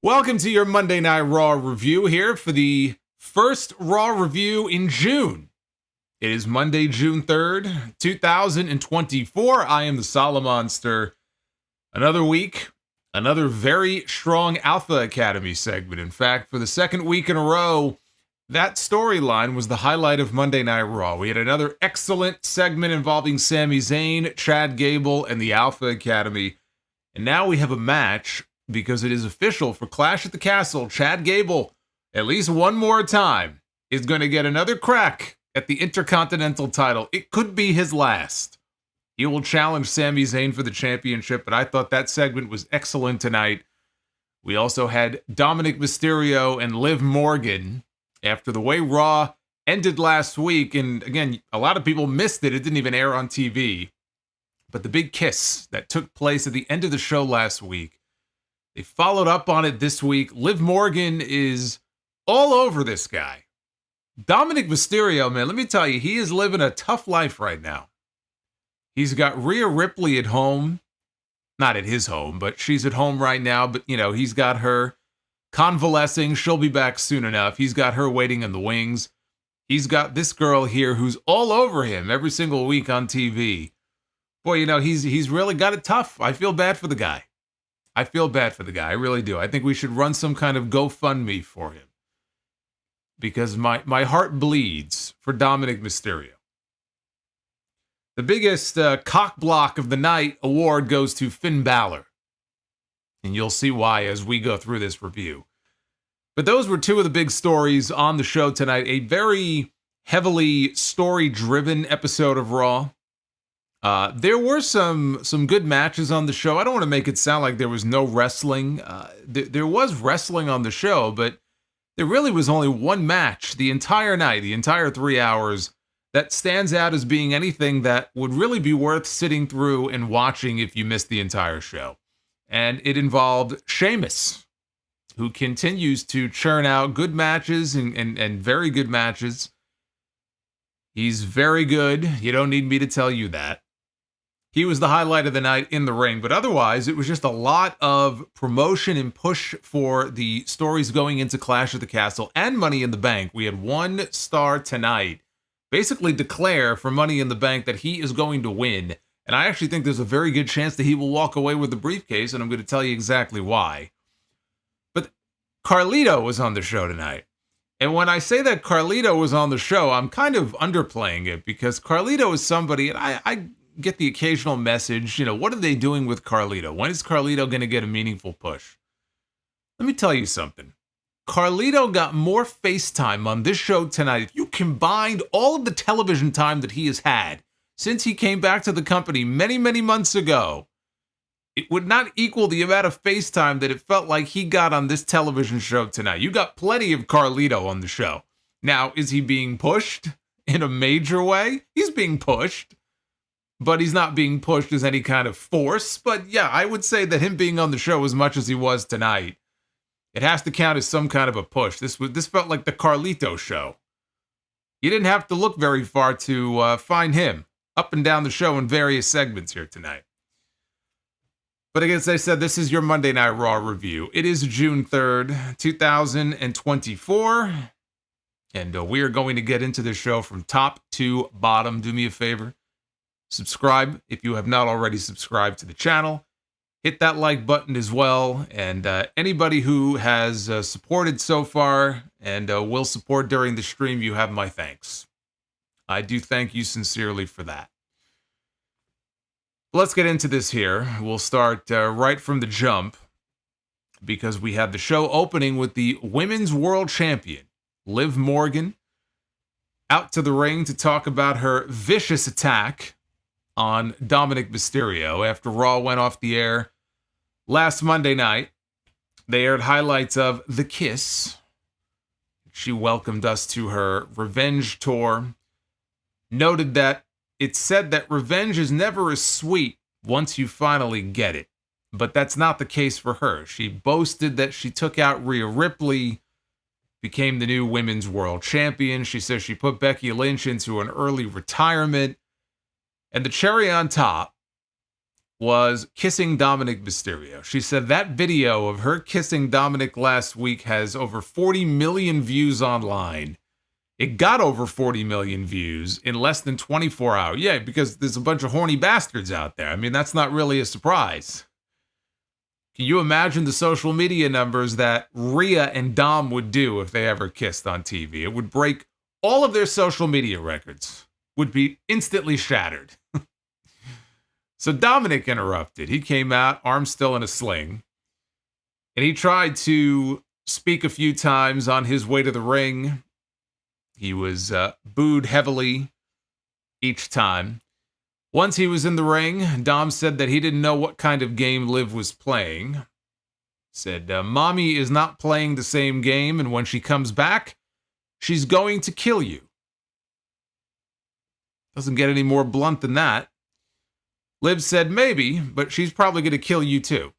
Welcome to your Monday Night Raw review here for the first Raw review in June. It is Monday, June 3rd, 2024. I am the Solomonster. Another week, another very strong Alpha Academy segment. In fact, for the second week in a row, that storyline was the highlight of Monday Night Raw. We had another excellent segment involving Sami Zayn, Chad Gable, and the Alpha Academy. And now we have a match because it is official for Clash at the Castle. Chad Gable, at least one more time, is going to get another crack at the Intercontinental title. It could be his last. He will challenge Sami Zayn for the championship, but I thought that segment was excellent tonight. We also had Rey Mysterio and Liv Morgan after the way Raw ended last week. And again, a lot of people missed it. It didn't even air on TV. But the big kiss that took place at the end of the show last week, they followed up on it this week. Liv Morgan is all over this guy. Rey Mysterio, man, let me tell you, he is living a tough life right now. He's got Rhea Ripley at home. Not at his home, but she's at home right now. But, you know, he's got her convalescing. She'll be back soon enough. He's got her waiting in the wings. He's got this girl here who's all over him every single week on TV. Boy, you know, he's really got it tough. I feel bad for the guy. I really do. I think we should run some kind of GoFundMe for him. Because my heart bleeds for Rey Mysterio. The biggest cock block of the night award goes to Finn Balor. And you'll see why as we go through this review. But those were two of the big stories on the show tonight. A very heavily story-driven episode of Raw. There were some good matches on the show. I don't want to make it sound like there was no wrestling. There was wrestling on the show, but there really was only one match the entire night, the entire 3 hours, that stands out as being anything that would really be worth sitting through and watching if you missed the entire show. And it involved Sheamus, who continues to churn out good matches and very good matches. He's very good. You don't need me to tell you that. He was the highlight of the night in the ring, but otherwise it was just a lot of promotion and push for the stories going into Clash at the Castle and Money in the Bank. We had one star tonight basically declare for Money in the Bank that he is going to win, and I actually think there's a very good chance that he will walk away with the briefcase, and I'm going to tell you exactly why. But Carlito was on the show tonight. And when I say that Carlito was on the show, I'm kind of underplaying it because Carlito is somebody, and I get the occasional message, you know, what are they doing with Carlito? When is Carlito going to get a meaningful push? Let me tell you something. Carlito got more face time on this show tonight. If you combined all of the television time that he has had since he came back to the company many, many months ago, it would not equal the amount of face time that it felt like he got on this television show tonight. You got plenty of Carlito on the show. Now, is he being pushed in a major way? He's being pushed. But he's not being pushed as any kind of force. But yeah, I would say that him being on the show as much as he was tonight, it has to count as some kind of a push. This felt like the Carlito show. You didn't have to look very far to find him up and down the show in various segments here tonight. But as I said, this is your Monday Night Raw review. It is June 3rd, 2024. And we are going to get into this show from top to bottom. Do me a favor. Subscribe if you have not already subscribed to the channel. Hit that like button as well. And anybody who has supported so far and will support during the stream, you have my thanks. I do thank you sincerely for that. Let's get into this here. We'll start right from the jump because we have the show opening with the Women's World Champion, Liv Morgan, out to the ring to talk about her vicious attack on Rey Mysterio after Raw went off the air last Monday night. They aired highlights of The Kiss. She welcomed us to her revenge tour. Noted that it said that revenge is never as sweet once you finally get it. But that's not the case for her. She boasted that she took out Rhea Ripley, became the new Women's World Champion. She says she put Becky Lynch into an early retirement. And the cherry on top was kissing Dominic Mysterio. She said that video of her kissing Dominic last week has over 40 million views online. It got over 40 million views in less than 24 hours. Yeah, because there's a bunch of horny bastards out there. I mean, that's not really a surprise. Can you imagine the social media numbers that Rhea and Dom would do if they ever kissed on TV? It would break all of their social media records, would be instantly shattered. So Dominic interrupted. He came out, arm still in a sling, and he tried to speak a few times on his way to the ring. He was booed heavily each time. Once he was in the ring, Dom said that he didn't know what kind of game Liv was playing. Said, Mommy is not playing the same game, and when she comes back, she's going to kill you. Doesn't get any more blunt than that. Liv said maybe, but she's probably going to kill you too.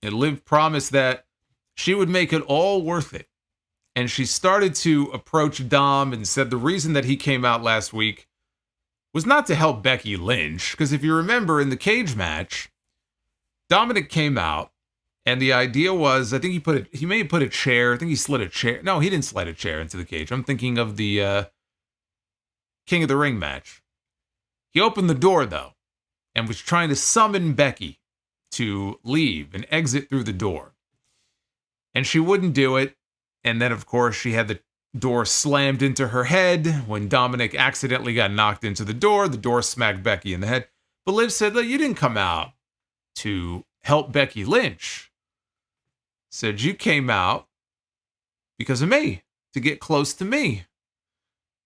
And Liv promised that she would make it all worth it. And she started to approach Dom and said the reason that he came out last week was not to help Becky Lynch. Because if you remember in the cage match, Dominic came out and the idea was, I think he may have put a chair. I think he slid a chair. No, he didn't slide a chair into the cage. I'm thinking of the King of the Ring match. He opened the door though, and was trying to summon Becky to leave and exit through the door. And she wouldn't do it. And then, of course, she had the door slammed into her head. When Dominic accidentally got knocked into the door smacked Becky in the head. But Liv said, you didn't come out to help Becky Lynch. Said, you came out because of me, to get close to me.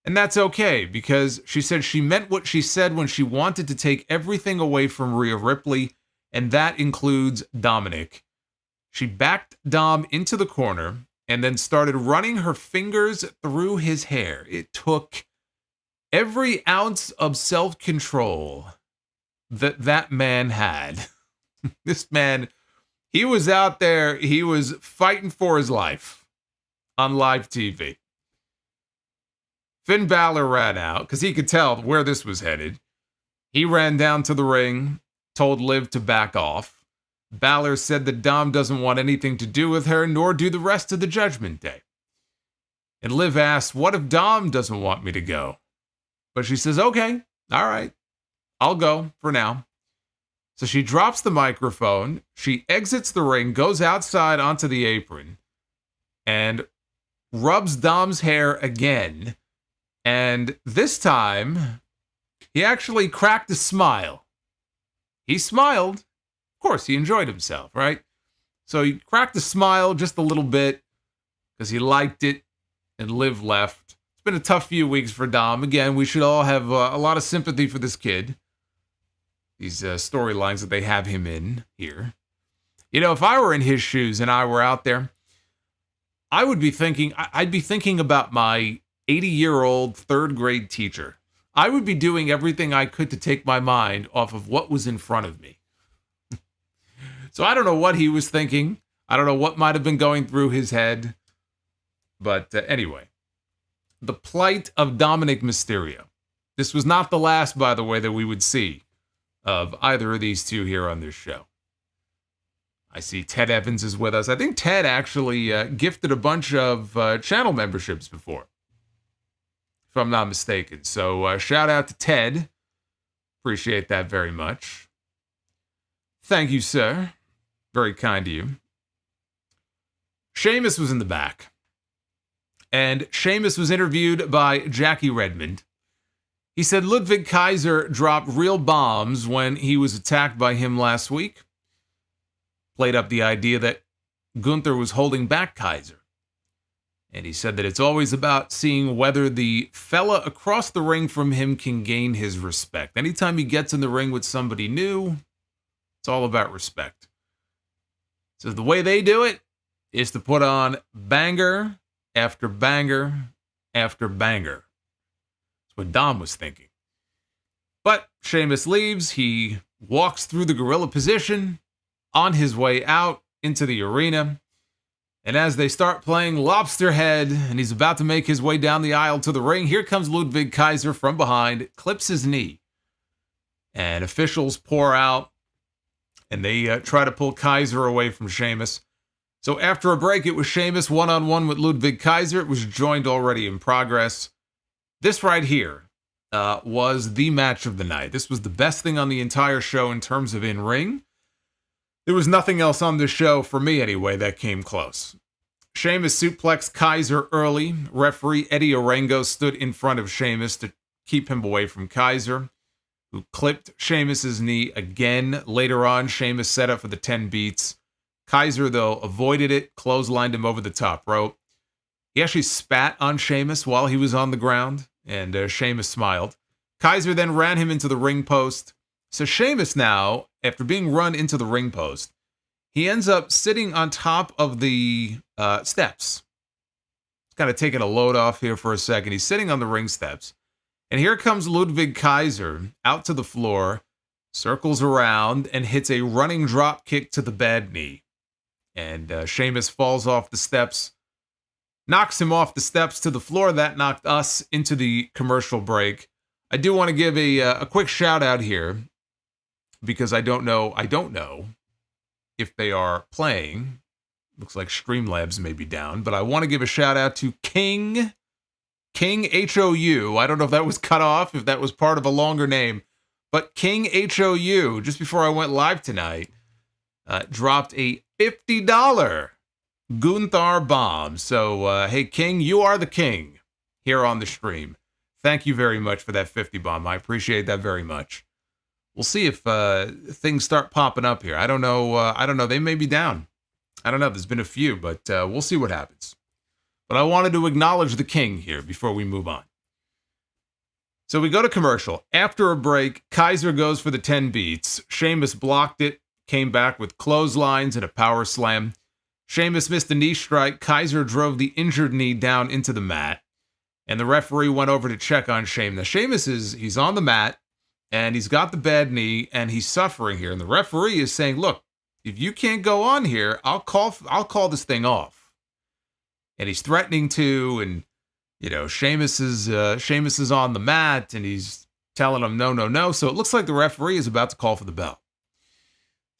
And that's okay, because she said she meant what she said when she wanted to take everything away from Rhea Ripley, and that includes Dominic. She backed Dom into the corner and then started running her fingers through his hair. It took every ounce of self-control that man had. This man, he was out there, he was fighting for his life on live TV. Finn Balor ran out because he could tell where this was headed. He ran down to the ring, told Liv to back off. Balor said that Dom doesn't want anything to do with her, nor do the rest of the Judgment Day. And Liv asked, what if Dom doesn't want me to go? But she says, okay, all right, I'll go for now. So she drops the microphone, she exits the ring, goes outside onto the apron, and rubs Dom's hair again. And this time, he actually cracked a smile. He smiled. Of course, he enjoyed himself, right? So he cracked a smile just a little bit because he liked it, and Liv left. It's been a tough few weeks for Dom. Again, we should all have a lot of sympathy for this kid. These storylines that they have him in here. You know, if I were in his shoes and I were out there, I'd be thinking about my 80-year-old third grade teacher. I would be doing everything I could to take my mind off of what was in front of me. So I don't know what he was thinking. I don't know what might have been going through his head. But anyway, the plight of Dominic Mysterio. This was not the last, by the way, that we would see of either of these two here on this show. I see Ted Evans is with us. I think Ted actually gifted a bunch of channel memberships before, if I'm not mistaken. So shout out to Ted. Appreciate that very much. Thank you, sir. Very kind of you. Sheamus was in the back. And Sheamus was interviewed by Jackie Redmond. He said Ludwig Kaiser dropped real bombs when he was attacked by him last week. Played up the idea that Gunther was holding back Kaiser. And he said that it's always about seeing whether the fella across the ring from him can gain his respect. Anytime he gets in the ring with somebody new, it's all about respect. So the way they do it is to put on banger after banger after banger. That's what Dom was thinking. But Sheamus leaves. He walks through the gorilla position on his way out into the arena. And as they start playing Lobster Head, and he's about to make his way down the aisle to the ring, here comes Ludwig Kaiser from behind, clips his knee. And officials pour out and they try to pull Kaiser away from Sheamus. So after a break, it was Sheamus one-on-one with Ludwig Kaiser. It was joined already in progress. This right here was the match of the night. This was the best thing on the entire show in terms of in-ring. There was nothing else on this show, for me anyway, that came close. Sheamus suplexed Kaiser early. Referee Eddie Orengo stood in front of Sheamus to keep him away from Kaiser, who clipped Sheamus's knee again. Later on, Sheamus set up for the 10 beats. Kaiser, though, avoided it, clotheslined him over the top rope. He actually spat on Sheamus while he was on the ground, and Sheamus smiled. Kaiser then ran him into the ring post. So Sheamus now, after being run into the ring post, he ends up sitting on top of the steps. Kind of taking a load off here for a second. He's sitting on the ring steps. And here comes Ludwig Kaiser out to the floor, circles around, and hits a running drop kick to the bad knee. And Sheamus falls off the steps, knocks him off the steps to the floor. That knocked us into the commercial break. I do want to give a quick shout out here, because I don't know if they are playing. Looks like Streamlabs may be down, but I want to give a shout out to King HOU. I don't know if that was cut off, if that was part of a longer name, but King HOU, just before I went live tonight, dropped a $50 Gunther bomb. So, hey, King, you are the king here on the stream. Thank you very much for that 50 bomb. I appreciate that very much. We'll see if things start popping up here. I don't know. They may be down. I don't know. There's been a few, but we'll see what happens. But I wanted to acknowledge the king here before we move on. So we go to commercial. After a break, Kaiser goes for the 10 beats. Sheamus blocked it, came back with clotheslines and a power slam. Sheamus missed a knee strike. Kaiser drove the injured knee down into the mat. And the referee went over to check on Sheamus. Now, Sheamus he's on the mat, and he's got the bad knee, and he's suffering here. And the referee is saying, look, if you can't go on here, I'll call this thing off. And he's threatening to, and, you know, Sheamus is on the mat, and he's telling him no, no, no. So it looks like the referee is about to call for the bell.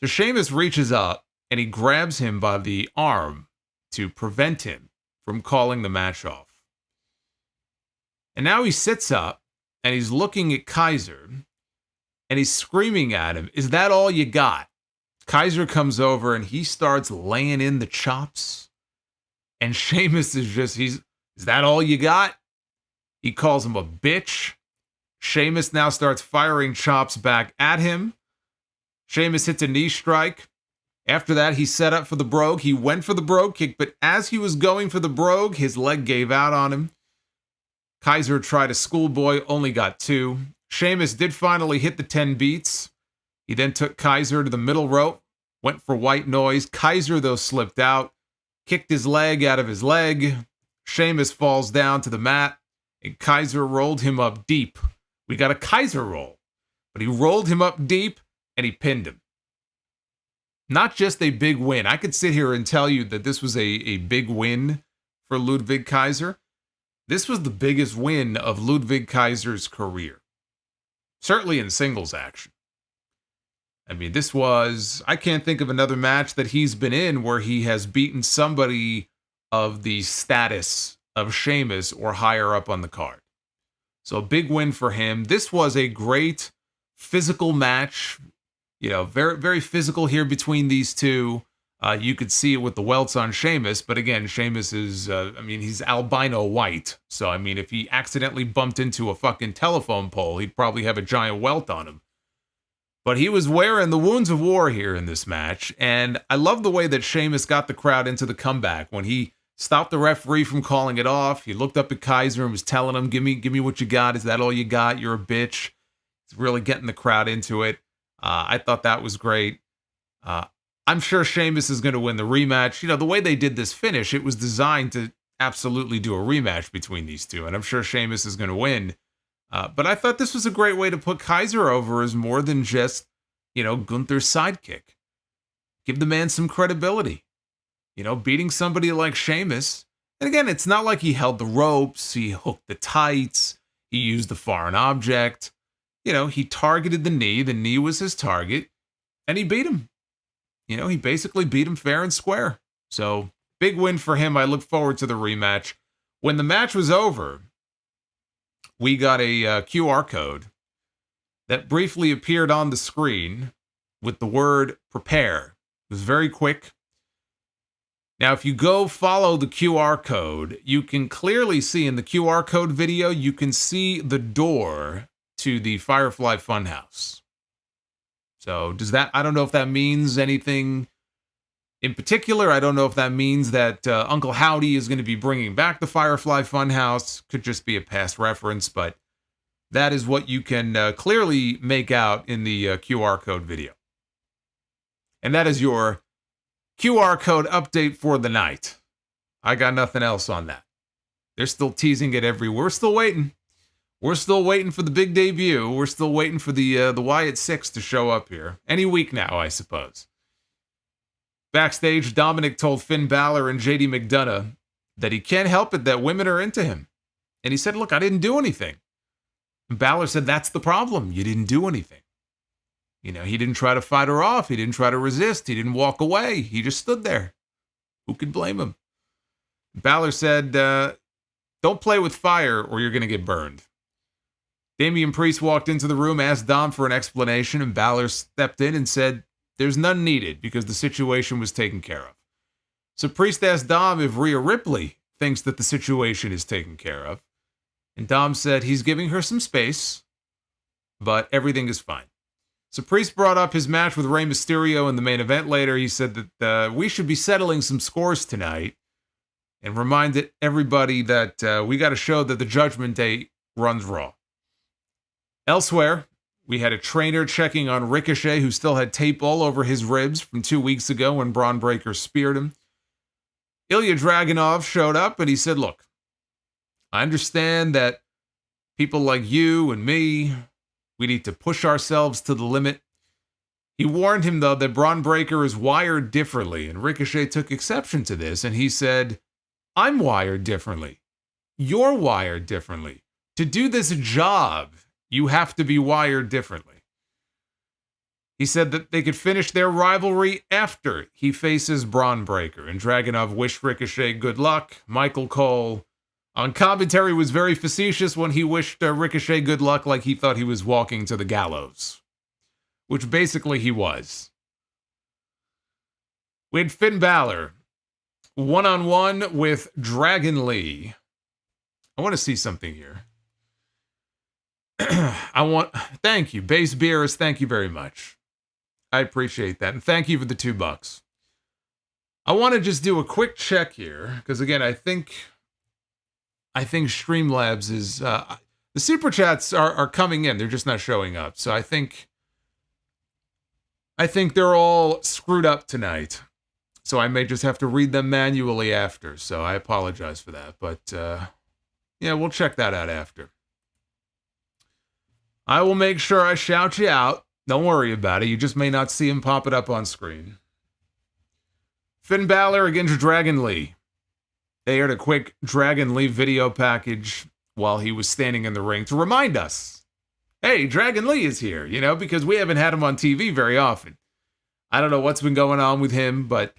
So Sheamus reaches up, and he grabs him by the arm to prevent him from calling the match off. And now he sits up, and he's looking at Kaiser, and he's screaming at him, is that all you got? Kaiser comes over, and he starts laying in the chops. And Sheamus is is that all you got? He calls him a bitch. Sheamus now starts firing chops back at him. Sheamus hits a knee strike. After that, he set up for the brogue. He went for the brogue kick, but as he was going for the brogue, his leg gave out on him. Kaiser tried a schoolboy, only got 2. Sheamus did finally hit the 10 beats. He then took Kaiser to the middle rope, went for white noise. Kaiser, though, slipped out, kicked his leg out of his leg. Sheamus falls down to the mat, and Kaiser rolled him up deep. We got a Kaiser roll, but he rolled him up deep, and he pinned him. Not just a big win. I could sit here and tell you that this was a big win for Ludwig Kaiser. This was the biggest win of Ludwig Kaiser's career. Certainly in singles action. I mean, I can't think of another match that he's been in where he has beaten somebody of the status of Sheamus or higher up on the card. So a big win for him. This was a great physical match. You know, very, very physical here between these two. You could see it with the welts on Sheamus, but again, Sheamus is, he's albino white. So, I mean, if he accidentally bumped into a fucking telephone pole, he'd probably have a giant welt on him. But he was wearing the wounds of war here in this match, and I love the way that Sheamus got the crowd into the comeback. When he stopped the referee from calling it off, he looked up at Kaiser and was telling him, give me what you got. Is that all you got? You're a bitch. He's really getting the crowd into it. I thought that was great. I'm sure Sheamus is going to win the rematch. You know, the way they did this finish, it was designed to absolutely do a rematch between these two, and I'm sure Sheamus is going to win. But I thought this was a great way to put Kaiser over as more than just, you know, Gunther's sidekick. Give the man some credibility. You know, beating somebody like Sheamus. And again, it's not like he held the ropes, he hooked the tights, he used the foreign object. You know, he targeted the knee was his target, and he beat him. he basically beat him fair and square. So, big win for him. I look forward to the rematch. When the match was over, we got a QR code that briefly appeared on the screen with the word prepare. It was very quick. Now, if you go follow the QR code, you can clearly see in the QR code video, you can see the door to the Firefly Funhouse. So I don't know if that means anything in particular. I don't know if that means that Uncle Howdy is going to be bringing back the Firefly Funhouse. Could just be a past reference, but that is what you can clearly make out in the QR code video. And that is your QR code update for the night. I got nothing else on that. They're still teasing it everywhere. We're still waiting. We're still waiting for the big debut. We're still waiting for the Wyatt Six to show up here. Any week now, I suppose. Backstage, Dominic told Finn Balor and JD McDonough that he can't help it that women are into him. And he said, look, I didn't do anything. And Balor said, that's the problem. You didn't do anything. He didn't try to fight her off. He didn't try to resist. He didn't walk away. He just stood there. Who could blame him? Balor said, don't play with fire or you're going to get burned. Damian Priest walked into the room, asked Dom for an explanation, and Balor stepped in and said, there's none needed because the situation was taken care of. So Priest asked Dom if Rhea Ripley thinks that the situation is taken care of. And Dom said he's giving her some space, but everything is fine. So Priest brought up his match with Rey Mysterio in the main event later. He said that we should be settling some scores tonight and reminded everybody that we got to show that the Judgment Day runs Raw. Elsewhere, we had a trainer checking on Ricochet who still had tape all over his ribs from 2 weeks ago when Bron Breakker speared him. Ilya Dragunov showed up and he said, look, I understand that people like you and me, we need to push ourselves to the limit. He warned him, though, that Bron Breakker is wired differently, and Ricochet took exception to this, and he said, I'm wired differently. You're wired differently. To do this job, you have to be wired differently. He said that they could finish their rivalry after he faces Bron Breakker, and Dragunov wished Ricochet good luck. Michael Cole on commentary was very facetious when he wished Ricochet good luck like he thought he was walking to the gallows, which basically he was. We had Finn Balor one-on-one with Dragon Lee. I want to see something here. Thank you. Base Beers, thank you very much. I appreciate that. And thank you for the $2. I want to just do a quick check here, because again, I think Streamlabs is, the super chats are coming in. They're just not showing up. So I think they're all screwed up tonight. So I may just have to read them manually after. So I apologize for that. But, yeah, we'll check that out after. I will make sure I shout you out. Don't worry about it. You just may not see him pop it up on screen. Finn Balor against Dragon Lee. They aired a quick Dragon Lee video package while he was standing in the ring to remind us, hey, Dragon Lee is here, because we haven't had him on TV very often. I don't know what's been going on with him, but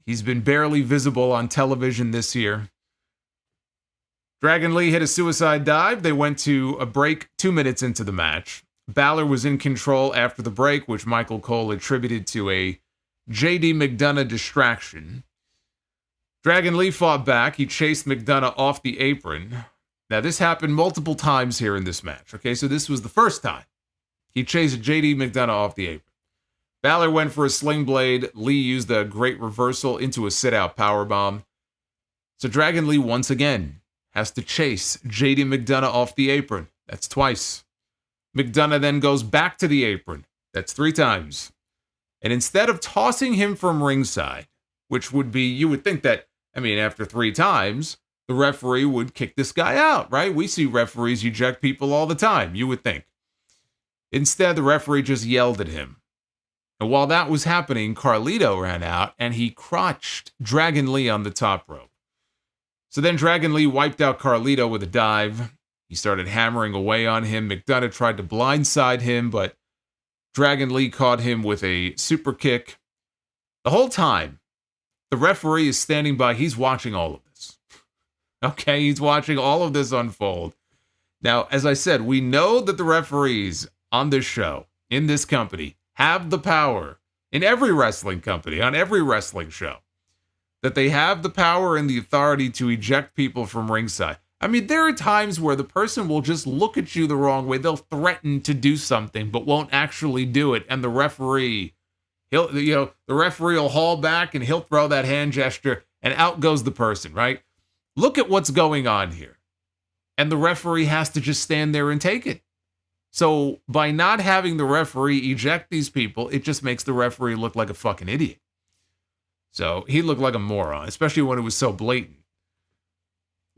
he's been barely visible on television this year. Dragon Lee hit a suicide dive. They went to a break 2 minutes into the match. Balor was in control after the break, which Michael Cole attributed to a JD McDonough distraction. Dragon Lee fought back. He chased McDonough off the apron. Now, this happened multiple times here in this match. Okay, so this was the first time. He chased JD McDonough off the apron. Balor went for a sling blade. Lee used a great reversal into a sit-out powerbomb. So Dragon Lee once again has to chase JD McDonough off the apron. That's twice. McDonough then goes back to the apron. That's 3 times. And instead of tossing him from ringside, which would be, you would think that, after 3 times, the referee would kick this guy out, right? We see referees eject people all the time, you would think. Instead, the referee just yelled at him. And while that was happening, Carlito ran out and he crotched Dragon Lee on the top rope. So then Dragon Lee wiped out Carlito with a dive. He started hammering away on him. McDonough tried to blindside him, but Dragon Lee caught him with a super kick. The whole time, the referee is standing by. He's watching all of this. Okay, he's watching all of this unfold. Now, as I said, we know that the referees on this show, in this company, have the power, in every wrestling company, on every wrestling show, that they have the power and the authority to eject people from ringside. I mean, there are times where the person will just look at you the wrong way. They'll threaten to do something, but won't actually do it. And the referee, the referee will haul back and he'll throw that hand gesture and out goes the person, right? Look at what's going on here. And the referee has to just stand there and take it. So by not having the referee eject these people, it just makes the referee look like a fucking idiot. So he looked like a moron, especially when it was so blatant.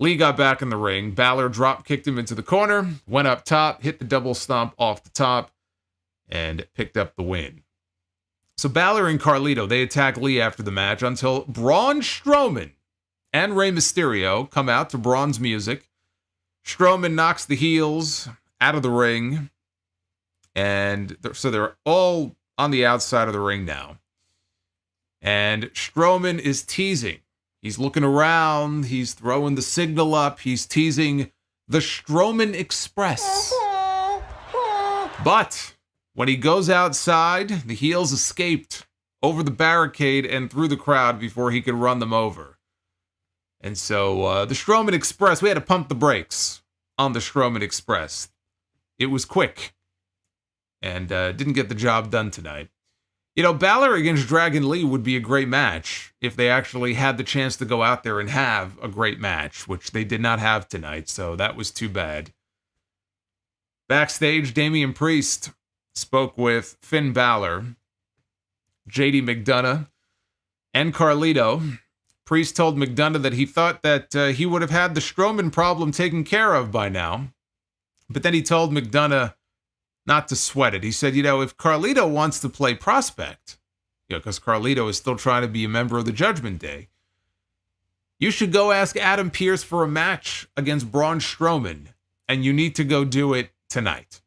Lee got back in the ring. Balor drop kicked him into the corner, went up top, hit the double stomp off the top, and picked up the win. So Balor and Carlito, they attack Lee after the match until Braun Strowman and Rey Mysterio come out to Braun's music. Strowman knocks the heels out of the ring, and so they're all on the outside of the ring now. And Strowman is teasing. He's looking around. He's throwing the signal up. He's teasing the Strowman Express. But when he goes outside, the heels escaped over the barricade and through the crowd before he could run them over. And so the Strowman Express, we had to pump the brakes on the Strowman Express. It was quick and didn't get the job done tonight. You know, Balor against Dragon Lee would be a great match if they actually had the chance to go out there and have a great match, which they did not have tonight, so that was too bad. Backstage, Damian Priest spoke with Finn Balor, JD McDonough, and Carlito. Priest told McDonough that he thought that he would have had the Strowman problem taken care of by now, but then he told McDonough not to sweat it. He said, if Carlito wants to play prospect, because Carlito is still trying to be a member of the Judgment Day, you should go ask Adam Pearce for a match against Braun Strowman, and you need to go do it tonight.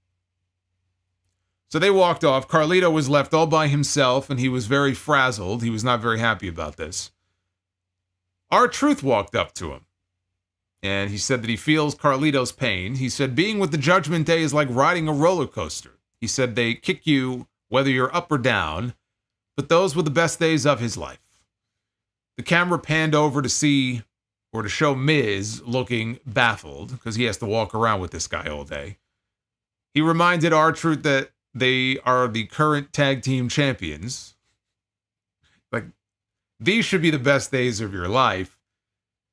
So they walked off. Carlito was left all by himself, and he was very frazzled. He was not very happy about this. R-Truth walked up to him, and he said that he feels Carlito's pain. He said being with the Judgment Day is like riding a roller coaster. He said they kick you whether you're up or down, but those were the best days of his life. The camera panned over to show Miz looking baffled, because he has to walk around with this guy all day. He reminded R-Truth that they are the current tag team champions. Like, these should be the best days of your life.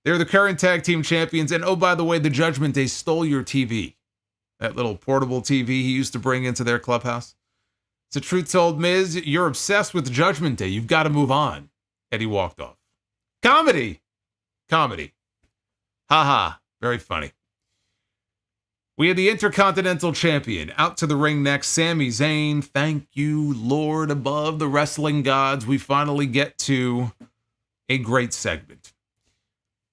They're the current tag team champions. And oh, by the way, the Judgment Day stole your TV. That little portable TV he used to bring into their clubhouse. So Truth told Miz, you're obsessed with the Judgment Day. You've got to move on. And he walked off. Comedy. Haha. Very funny. We had the Intercontinental Champion out to the ring next, Sami Zayn. Thank you, Lord above the wrestling gods. We finally get to a great segment.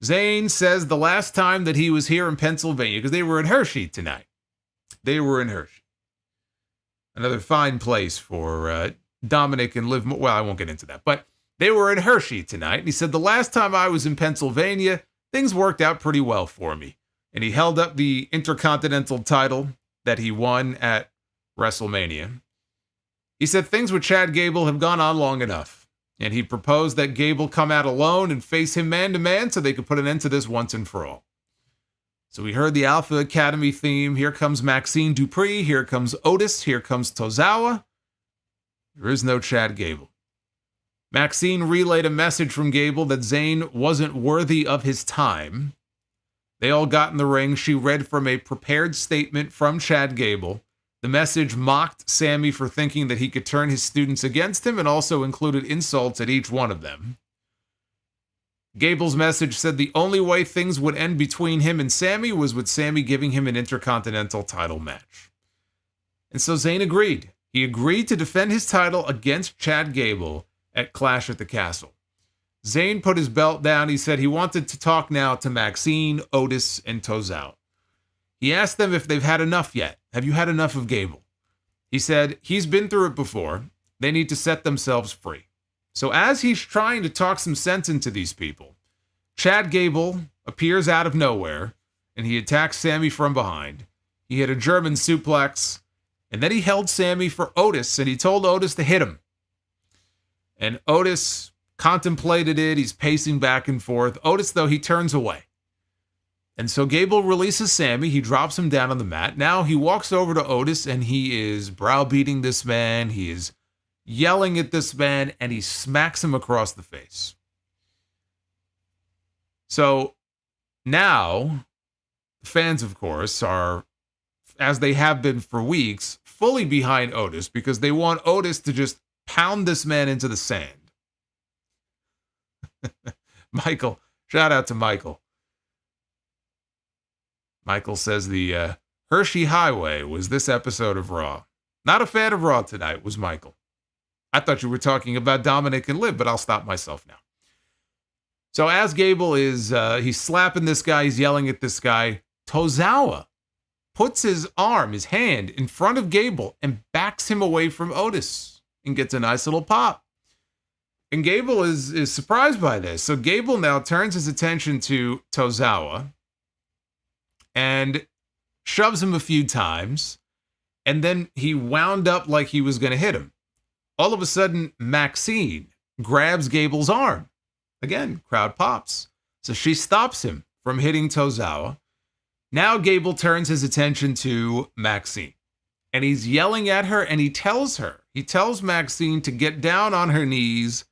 Zayn says the last time that he was here in Pennsylvania, because they were in Hershey tonight. They were in Hershey. Another fine place for Dominic and Liv. Well, I won't get into that, but they were in Hershey tonight. And he said the last time I was in Pennsylvania, things worked out pretty well for me. And he held up the Intercontinental title that he won at WrestleMania. He said things with Chad Gable have gone on long enough. And he proposed that Gable come out alone and face him man-to-man so they could put an end to this once and for all. So we heard the Alpha Academy theme. Here comes Maxine Dupree. Here comes Otis. Here comes Tozawa. There is no Chad Gable. Maxine relayed a message from Gable that Zayn wasn't worthy of his time. They all got in the ring. She read from a prepared statement from Chad Gable. The message mocked Sami for thinking that he could turn his students against him and also included insults at each one of them. Gable's message said the only way things would end between him and Sami was with Sami giving him an Intercontinental title match. And so Zayn agreed. He agreed to defend his title against Chad Gable at Clash at the Castle. Zayn put his belt down. He said he wanted to talk now to Maxine, Otis, and Tozawa. He asked them if they've had enough yet. Have you had enough of Gable? He said he's been through it before. They need to set themselves free. So as he's trying to talk some sense into these people, Chad Gable appears out of nowhere, and he attacks Sammy from behind. He hit a German suplex, and then he held Sammy for Otis, and he told Otis to hit him. And Otis contemplated it. He's pacing back and forth. Otis, though, he turns away. And so Gable releases Sammy. He drops him down on the mat. Now he walks over to Otis, and he is browbeating this man. He is yelling at this man, and he smacks him across the face. So now, fans, of course, are, as they have been for weeks, fully behind Otis because they want Otis to just pound this man into the sand. Michael, shout out to Michael. Michael says the Hershey Highway was this episode of Raw. Not a fan of Raw tonight, was Michael. I thought you were talking about Dominic and Liv, but I'll stop myself now. So as Gable is, he's slapping this guy, he's yelling at this guy, Tozawa puts his arm, his hand, in front of Gable and backs him away from Otis and gets a nice little pop. And Gable is surprised by this. So Gable now turns his attention to Tozawa and shoves him a few times. And then he wound up like he was going to hit him. All of a sudden, Maxine grabs Gable's arm. Again, crowd pops. So she stops him from hitting Tozawa. Now Gable turns his attention to Maxine. And he's yelling at her, and he tells Maxine to get down on her knees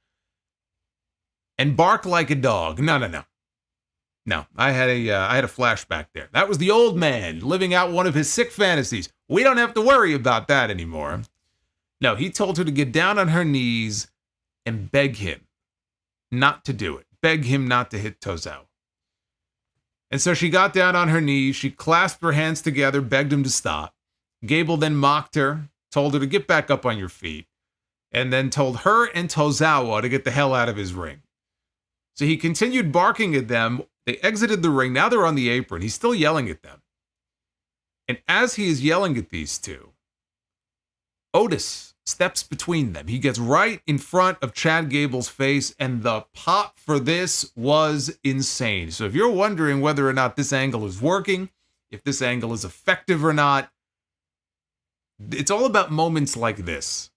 and bark like a dog. No, I had a flashback there. That was the old man living out one of his sick fantasies. We don't have to worry about that anymore. No, he told her to get down on her knees and beg him not to do it. Beg him not to hit Tozawa. And so she got down on her knees. She clasped her hands together, begged him to stop. Gable then mocked her, told her to get back up on your feet, and then told her and Tozawa to get the hell out of his ring. So he continued barking at them. They exited the ring. Now they're on the apron. He's still yelling at them. And as he is yelling at these two, Otis steps between them. He gets right in front of Chad Gable's face, and the pop for this was insane. So if you're wondering whether or not this angle is working, if this angle is effective or not, it's all about moments like this.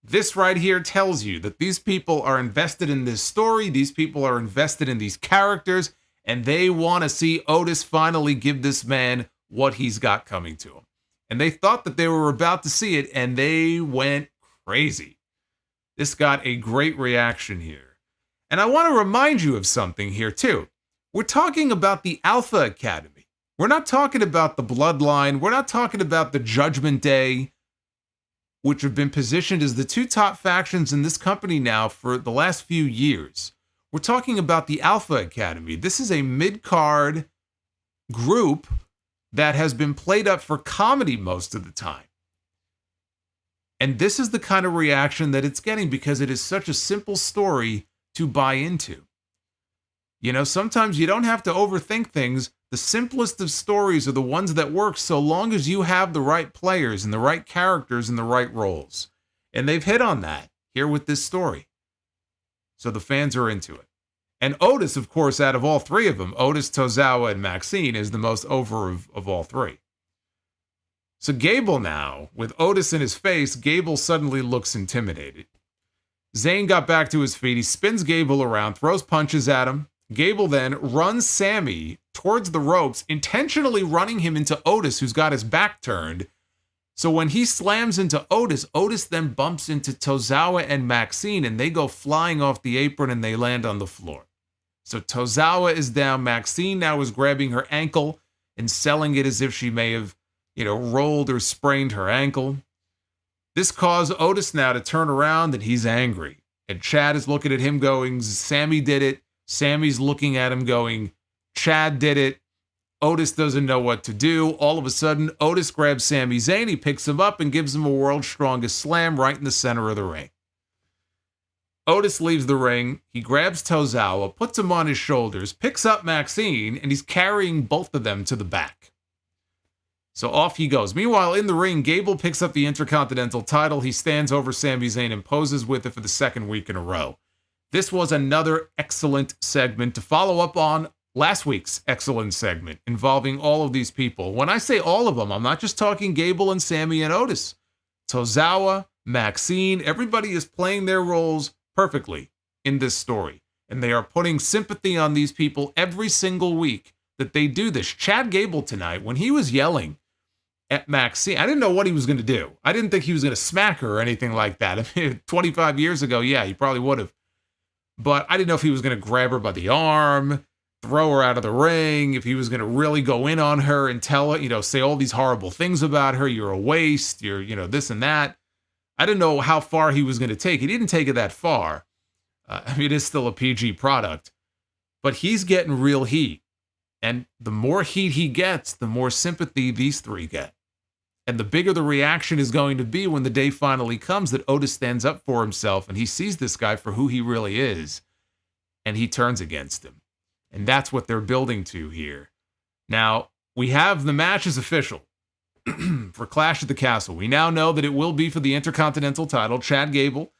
This right here tells you that these people are invested in this story, these people are invested in these characters, and they want to see Otis finally give this man what he's got coming to him. And they thought that they were about to see it, and they went crazy. This got a great reaction here. And I want to remind you of something here, too. We're talking about the Alpha Academy. We're not talking about the Bloodline. We're not talking about the Judgment Day, which have been positioned as the two top factions in this company now for the last few years. We're talking about the Alpha Academy. This is a mid-card group that has been played up for comedy most of the time. And this is the kind of reaction that it's getting because it is such a simple story to buy into. You know, sometimes you don't have to overthink things. The simplest of stories are the ones that work so long as you have the right players and the right characters and the right roles. And they've hit on that here with this story. So the fans are into it. And Otis, of course, out of all three of them, Otis, Tozawa, and Maxine, is the most over of all three. So Gable now, with Otis in his face, Gable suddenly looks intimidated. Zayn got back to his feet. He spins Gable around, throws punches at him. Gable then runs Sammy towards the ropes, intentionally running him into Otis, who's got his back turned. So when he slams into Otis, Otis then bumps into Tozawa and Maxine, and they go flying off the apron and they land on the floor. So Tozawa is down. Maxine now is grabbing her ankle and selling it as if she may have, rolled or sprained her ankle. This caused Otis now to turn around, and he's angry. And Chad is looking at him going, Sammy did it. Sammy's looking at him going, Chad did it. Otis doesn't know what to do. All of a sudden, Otis grabs Sami Zayn. He picks him up and gives him a world's strongest slam right in the center of the ring. Otis leaves the ring. He grabs Tozawa, puts him on his shoulders, picks up Maxine, and he's carrying both of them to the back. So off he goes. Meanwhile, in the ring, Gable picks up the Intercontinental title. He stands over Sami Zayn and poses with it for the second week in a row. This was another excellent segment to follow up on last week's excellent segment involving all of these people. When I say all of them, I'm not just talking Gable and Sammy and Otis. Tozawa, Maxine, everybody is playing their roles perfectly in this story. And they are putting sympathy on these people every single week that they do this. Chad Gable tonight, when he was yelling at Maxine, I didn't know what he was going to do. I didn't think he was going to smack her or anything like that. I mean, 25 years ago, yeah, he probably would have. But I didn't know if he was going to grab her by the arm, throw her out of the ring, if he was going to really go in on her and tell her, say all these horrible things about her. You're a waste. You're, this and that. I didn't know how far he was going to take it. He didn't take it that far. It is still a PG product. But he's getting real heat. And the more heat he gets, the more sympathy these three get. And the bigger the reaction is going to be when the day finally comes that Otis stands up for himself and he sees this guy for who he really is. And he turns against him. And that's what they're building to here. Now, we have the match is official for Clash at the Castle. We now know that it will be for the Intercontinental title. Chad Gable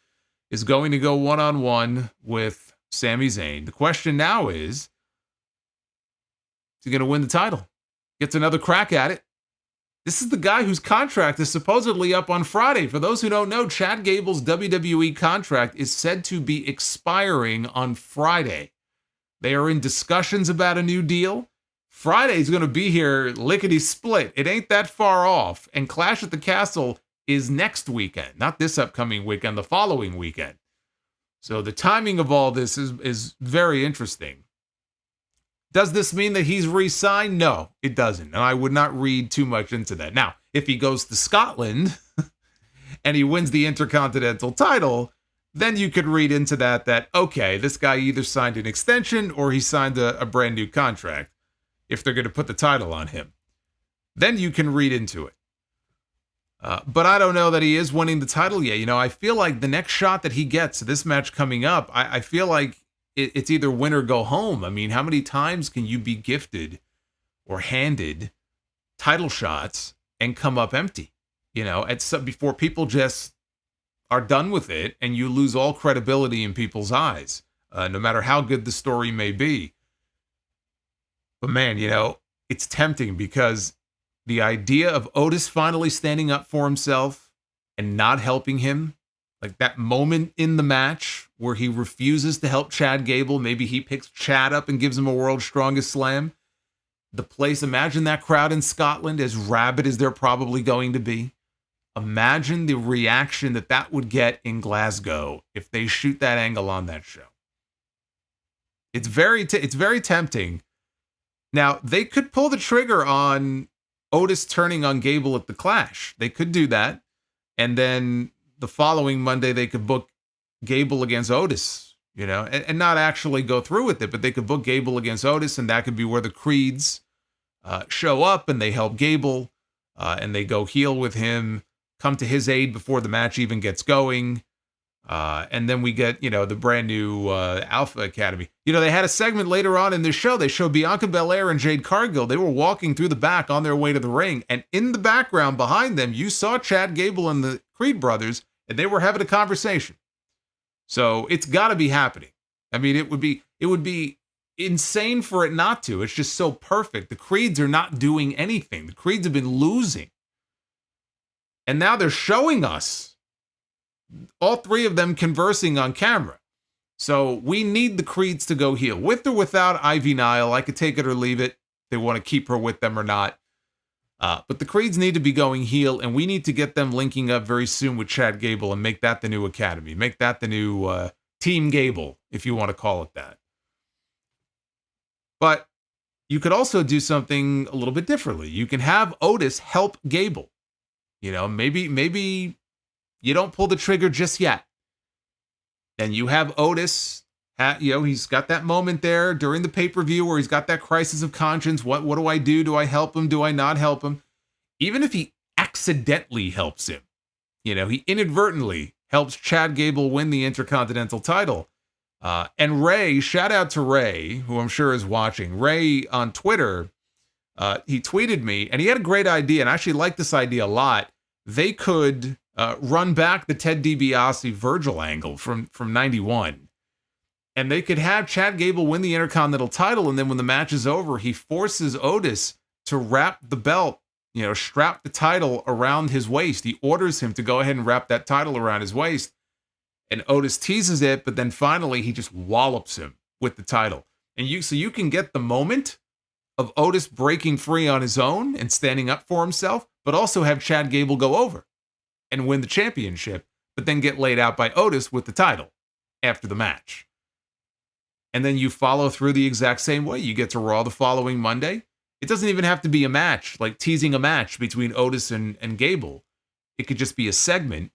is going to go one-on-one with Sami Zayn. The question now is he going to win the title? Gets another crack at it. This is the guy whose contract is supposedly up on Friday. For those who don't know, Chad Gable's WWE contract is said to be expiring on Friday. They are in discussions about a new deal. Friday's going to be here lickety-split. It ain't that far off. And Clash at the Castle is next weekend. Not this upcoming weekend, the following weekend. So the timing of all this is very interesting. Does this mean that he's re-signed? No, it doesn't. And I would not read too much into that. Now, if he goes to Scotland and he wins the Intercontinental title, then you could read into that, okay, this guy either signed an extension or he signed a brand new contract if they're going to put the title on him. Then you can read into it. But I don't know that he is winning the title yet. I feel like the next shot that he gets, this match coming up, I feel like it's either win or go home. I mean, how many times can you be gifted or handed title shots and come up empty? Before people just are done with it and you lose all credibility in people's eyes, no matter how good the story may be. But man, it's tempting because the idea of Otis finally standing up for himself and not helping him, like that moment in the match where he refuses to help Chad Gable. Maybe he picks Chad up and gives him a World's Strongest Slam. The place, imagine that crowd in Scotland, as rabid as they're probably going to be. Imagine the reaction that would get in Glasgow if they shoot that angle on that show. It's very tempting. Now, they could pull the trigger on Otis turning on Gable at the Clash. They could do that. And then the following Monday, they could book Gable against Otis, and not actually go through with it, but they could book Gable against Otis, and that could be where the Creeds show up and they help Gable, and they go heel with him, come to his aid before the match even gets going. And then we get, the brand new Alpha Academy. They had a segment later on in this show. They showed Bianca Belair and Jade Cargill. They were walking through the back on their way to the ring. And in the background behind them, you saw Chad Gable and the Creed brothers, and they were having a conversation. So it's got to be happening. I mean, it would be insane for it not to. It's just so perfect. The Creeds are not doing anything. The Creeds have been losing. And now they're showing us all three of them conversing on camera. So we need the Creeds to go heel. With or without Ivy Nile, I could take it or leave it. They want to keep her with them or not. But the Creeds need to be going heel, and we need to get them linking up very soon with Chad Gable and make that the new Academy. Make that the new Team Gable, if you want to call it that. But you could also do something a little bit differently. You can have Otis help Gable. Maybe you don't pull the trigger just yet. And you have Otis, he's got that moment there during the pay-per-view where he's got that crisis of conscience. What do I do? Do I help him? Do I not help him? Even if he accidentally helps him, he inadvertently helps Chad Gable win the Intercontinental title. And Ray, shout out to Ray, who I'm sure is watching. Ray on Twitter, he tweeted me, and he had a great idea, and I actually like this idea a lot. They could run back the Ted DiBiase Virgil angle from 91. And they could have Chad Gable win the Intercontinental title, and then when the match is over, he forces Otis to wrap the belt, strap the title around his waist. He orders him to go ahead and wrap that title around his waist. And Otis teases it, but then finally he just wallops him with the title. And you can get the moment of Otis breaking free on his own and standing up for himself, but also have Chad Gable go over and win the championship, but then get laid out by Otis with the title after the match. And then you follow through the exact same way. You get to Raw the following Monday. It doesn't even have to be a match, like teasing a match between Otis and Gable. It could just be a segment.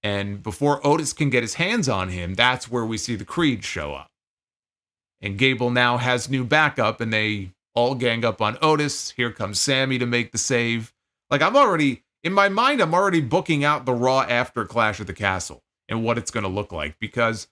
And before Otis can get his hands on him, that's where we see the Creed show up. And Gable now has new backup, and they all gang up on Otis. Here comes Sammy to make the save. Like, in my mind, I'm already booking out the Raw after Clash at the Castle and what it's going to look like, because...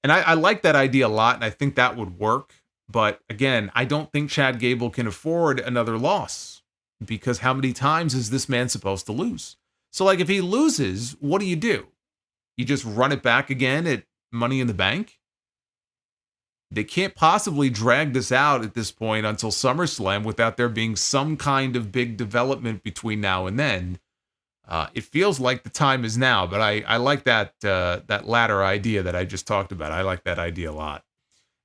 And I like that idea a lot, and I think that would work. But again, I don't think Chad Gable can afford another loss, because how many times is this man supposed to lose? So, like, if he loses, what do? You just run it back again at Money in the Bank? They can't possibly drag this out at this point until SummerSlam without there being some kind of big development between now and then. It feels like the time is now, but I like that latter idea that I just talked about. I like that idea a lot.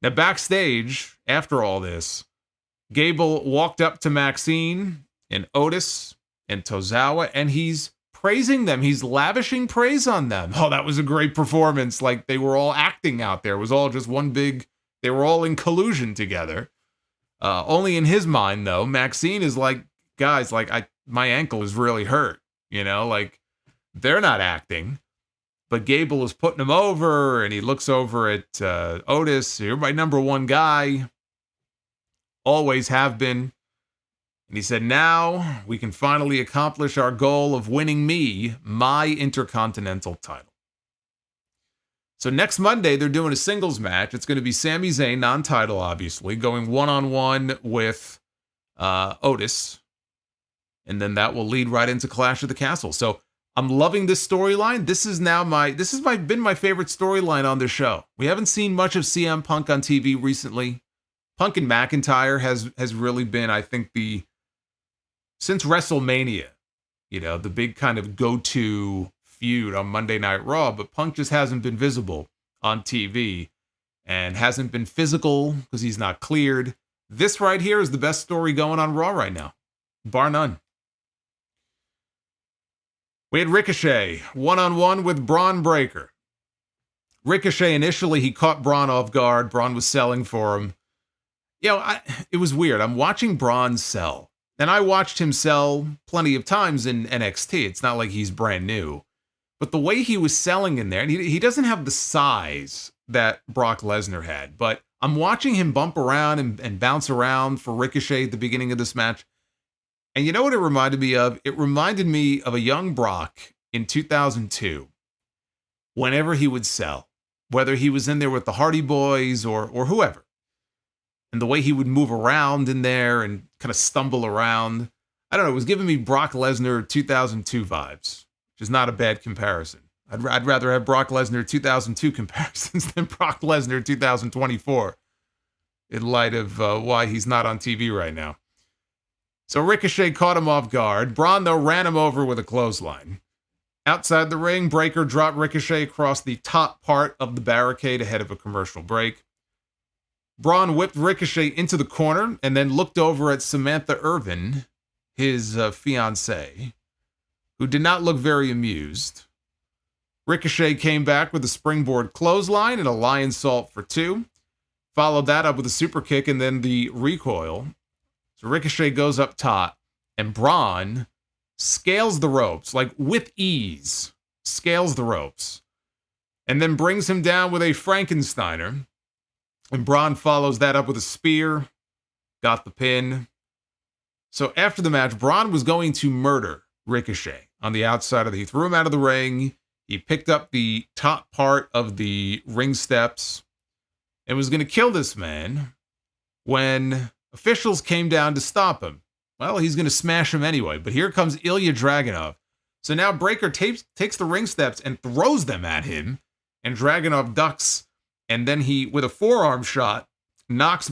Now, backstage, after all this, Gable walked up to Maxine and Otis and Tozawa, and he's praising them. He's lavishing praise on them. Oh, that was a great performance. Like, they were all acting out there. It was all just they were all in collusion together. Only in his mind, though, Maxine is like, guys, like, my ankle is really hurt. Like, they're not acting, but Gable is putting him over, and he looks over at Otis. You're my number one guy. Always have been. And he said, now we can finally accomplish our goal of winning my Intercontinental title. So next Monday, they're doing a singles match. It's going to be Sami Zayn, non-title, obviously, going one-on-one with Otis. And then that will lead right into Clash of the Castle. So I'm loving this storyline. This has been my favorite storyline on the show. We haven't seen much of CM Punk on TV recently. Punk and McIntyre has really been, I think, since WrestleMania, the big kind of go-to feud on Monday Night Raw. But Punk just hasn't been visible on TV and hasn't been physical because he's not cleared. This right here is the best story going on Raw right now, bar none. We had Ricochet, one-on-one with Bron Breakker. Ricochet, initially, he caught Braun off guard. Braun was selling for him. It was weird. I'm watching Braun sell. And I watched him sell plenty of times in NXT. It's not like he's brand new. But the way he was selling in there, and he doesn't have the size that Brock Lesnar had. But I'm watching him bump around and bounce around for Ricochet at the beginning of this match. And you know what it reminded me of? It reminded me of a young Brock in 2002. Whenever he would sell, whether he was in there with the Hardy Boys or whoever. And the way he would move around in there and kind of stumble around. I don't know, it was giving me Brock Lesnar 2002 vibes, which is not a bad comparison. I'd rather have Brock Lesnar 2002 comparisons than Brock Lesnar 2024 in light of why he's not on TV right now. So Ricochet caught him off guard. Braun, though, ran him over with a clothesline. Outside the ring, Breakker dropped Ricochet across the top part of the barricade ahead of a commercial break. Braun whipped Ricochet into the corner and then looked over at Samantha Irvin, his fiancée, who did not look very amused. Ricochet came back with a springboard clothesline and a lion salt for 2. Followed that up with a super kick and then the recoil. So Ricochet goes up top, and Braun scales the ropes, like with ease, scales the ropes, and then brings him down with a Frankensteiner. And Braun follows that up with a spear, got the pin. So after the match, Braun was going to murder Ricochet on the outside of he threw him out of the ring. He picked up the top part of the ring steps and was going to kill this man when officials came down to stop him. Well, he's going to smash him anyway, but here comes Ilya Dragunov. So now Breakker takes the ring steps and throws them at him, and Dragunov ducks And then he, with a forearm shot, knocks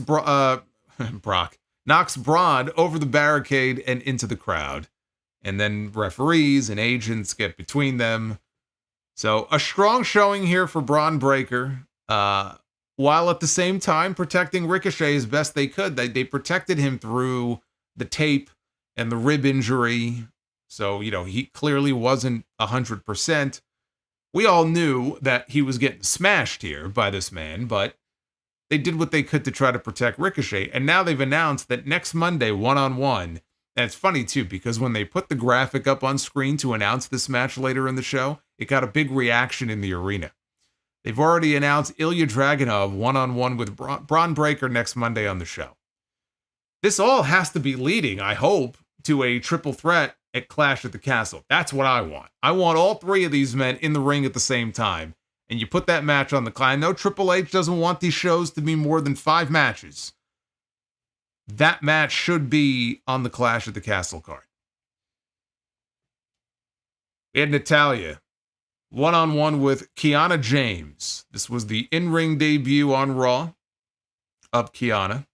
knocks Braun over the barricade and into the crowd. And then referees and agents get between them. So a strong showing here for Bron Breakker, while at the same time protecting Ricochet as best they could. They protected him through the tape and the rib injury. So, he clearly wasn't 100%. We all knew that he was getting smashed here by this man, but they did what they could to try to protect Ricochet. And now they've announced that next Monday, one-on-one, and it's funny too, because when they put the graphic up on screen to announce this match later in the show, it got a big reaction in the arena. They've already announced Ilya Dragunov one-on-one with Bron Breakker next Monday on the show. This all has to be leading, I hope, to a triple threat at Clash at the Castle. That's what I want. I want all three of these men in the ring at the same time. And you put that match on the card. I know Triple H doesn't want these shows to be more than 5 matches. That match should be on the Clash at the Castle card. We had Natalya one-on-one with Kiana James. This was the in-ring debut on Raw of Kiana.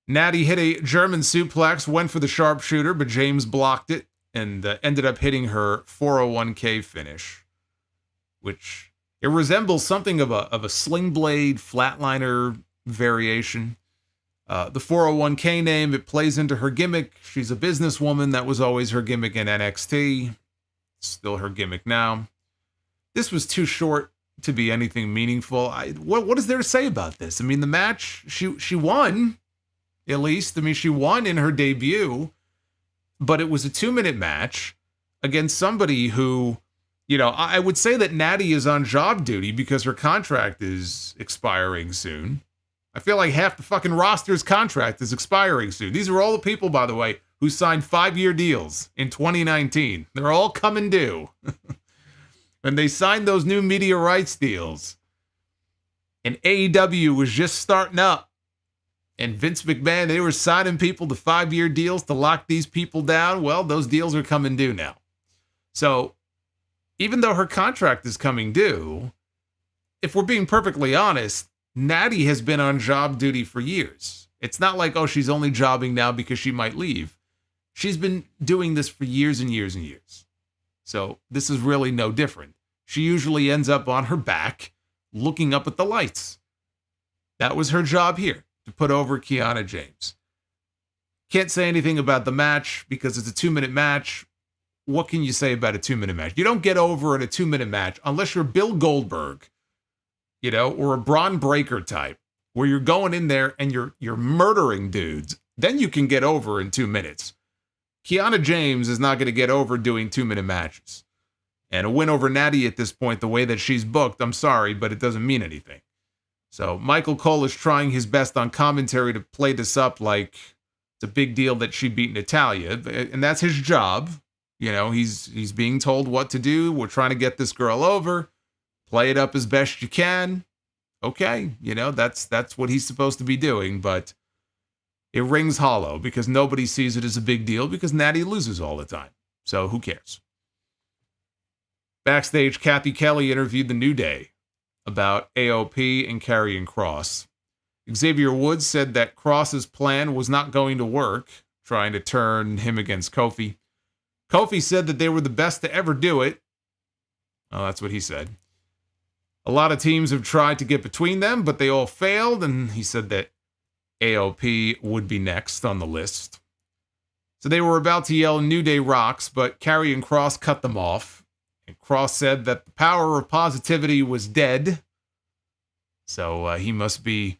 Natty hit a German suplex, went for the sharpshooter, but James blocked it and ended up hitting her 401k finish, which it resembles something of a sling blade flatliner variation. The 401k name, it plays into her gimmick. She's a businesswoman. That was always her gimmick in NXT. Still her gimmick now. This was too short to be anything meaningful. What is there to say about this? I mean, the match, she won. At least, she won in her debut, but it was a 2-minute match against somebody who, I would say that Natty is on job duty because her contract is expiring soon. I feel like half the fucking roster's contract is expiring soon. These are all the people, by the way, who signed 5-year deals in 2019. They're all coming due. And they signed those new media rights deals. And AEW was just starting up. And Vince McMahon, they were signing people to 5-year deals to lock these people down. Well, those deals are coming due now. So even though her contract is coming due, if we're being perfectly honest, Natty has been on job duty for years. It's not like, she's only jobbing now because she might leave. She's been doing this for years and years and years. So this is really no different. She usually ends up on her back looking up at the lights. That was her job here. To put over Kiana James. Can't say anything about the match because it's a 2-minute match. What can you say about a 2-minute match? You don't get over in a 2-minute match unless you're Bill Goldberg, or a Bron Breakker type, where you're going in there and you're murdering dudes. Then you can get over in 2 minutes. Kiana James is not going to get over doing 2-minute matches. And a win over Natty at this point, the way that she's booked, I'm sorry, but it doesn't mean anything. So Michael Cole is trying his best on commentary to play this up like it's a big deal that she beat Natalya, and that's his job. He's being told what to do. We're trying to get this girl over. Play it up as best you can. Okay, that's what he's supposed to be doing, but it rings hollow because nobody sees it as a big deal because Natty loses all the time. So who cares? Backstage, Kathy Kelly interviewed The New Day about AOP and Karrion Kross. Xavier Woods said that Kross's plan was not going to work, trying to turn him against Kofi. Kofi said that they were the best to ever do it. Oh, that's what he said. A lot of teams have tried to get between them, but they all failed, and he said that AOP would be next on the list. So they were about to yell New Day rocks, but Karrion Kross cut them off. And Kross said that the power of positivity was dead. So he must be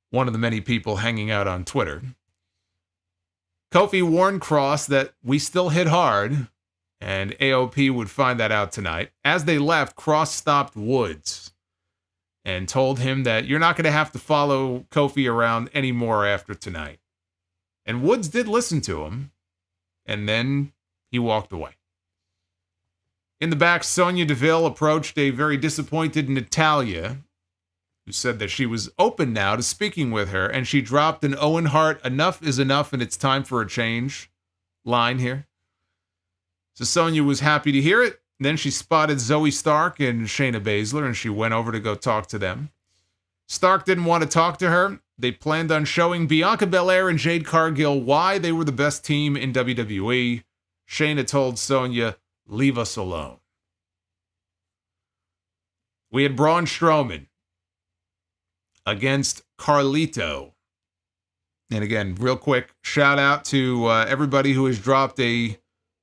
one of the many people hanging out on Twitter. Kofi warned Kross that we still hit hard, and AOP would find that out tonight. As they left, Kross stopped Woods and told him that you're not going to have to follow Kofi around anymore after tonight. And Woods did listen to him, and then he walked away. In the back, Sonya Deville approached a very disappointed Natalya, who said that she was open now to speaking with her, and she dropped an Owen Hart, enough is enough and it's time for a change line here. So Sonya was happy to hear it. Then she spotted Zoe Stark and Shayna Baszler, and she went over to go talk to them. Stark didn't want to talk to her. They planned on showing Bianca Belair and Jade Cargill why they were the best team in WWE. Shayna told Sonya, leave us alone. We had Braun Strowman against Carlito. And again, real quick, shout out to everybody who has dropped a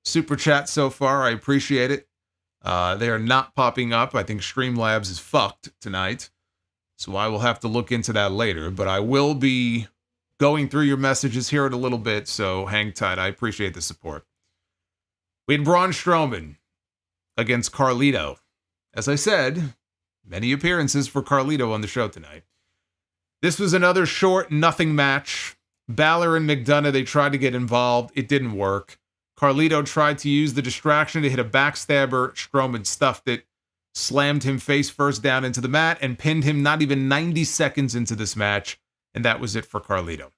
super chat so far. I appreciate it. They are not popping up. I think Streamlabs is fucked tonight. So I will have to look into that later. But I will be going through your messages here in a little bit, so hang tight. I appreciate the support. We had Braun Strowman against Carlito. As I said, many appearances for Carlito on the show tonight. This was another short, nothing match. Bálor and McDonough, they tried to get involved. It didn't work. Carlito tried to use the distraction to hit a backstabber. Strowman stuffed it, slammed him face first down into the mat, and pinned him not even 90 seconds into this match. And that was it for Carlito.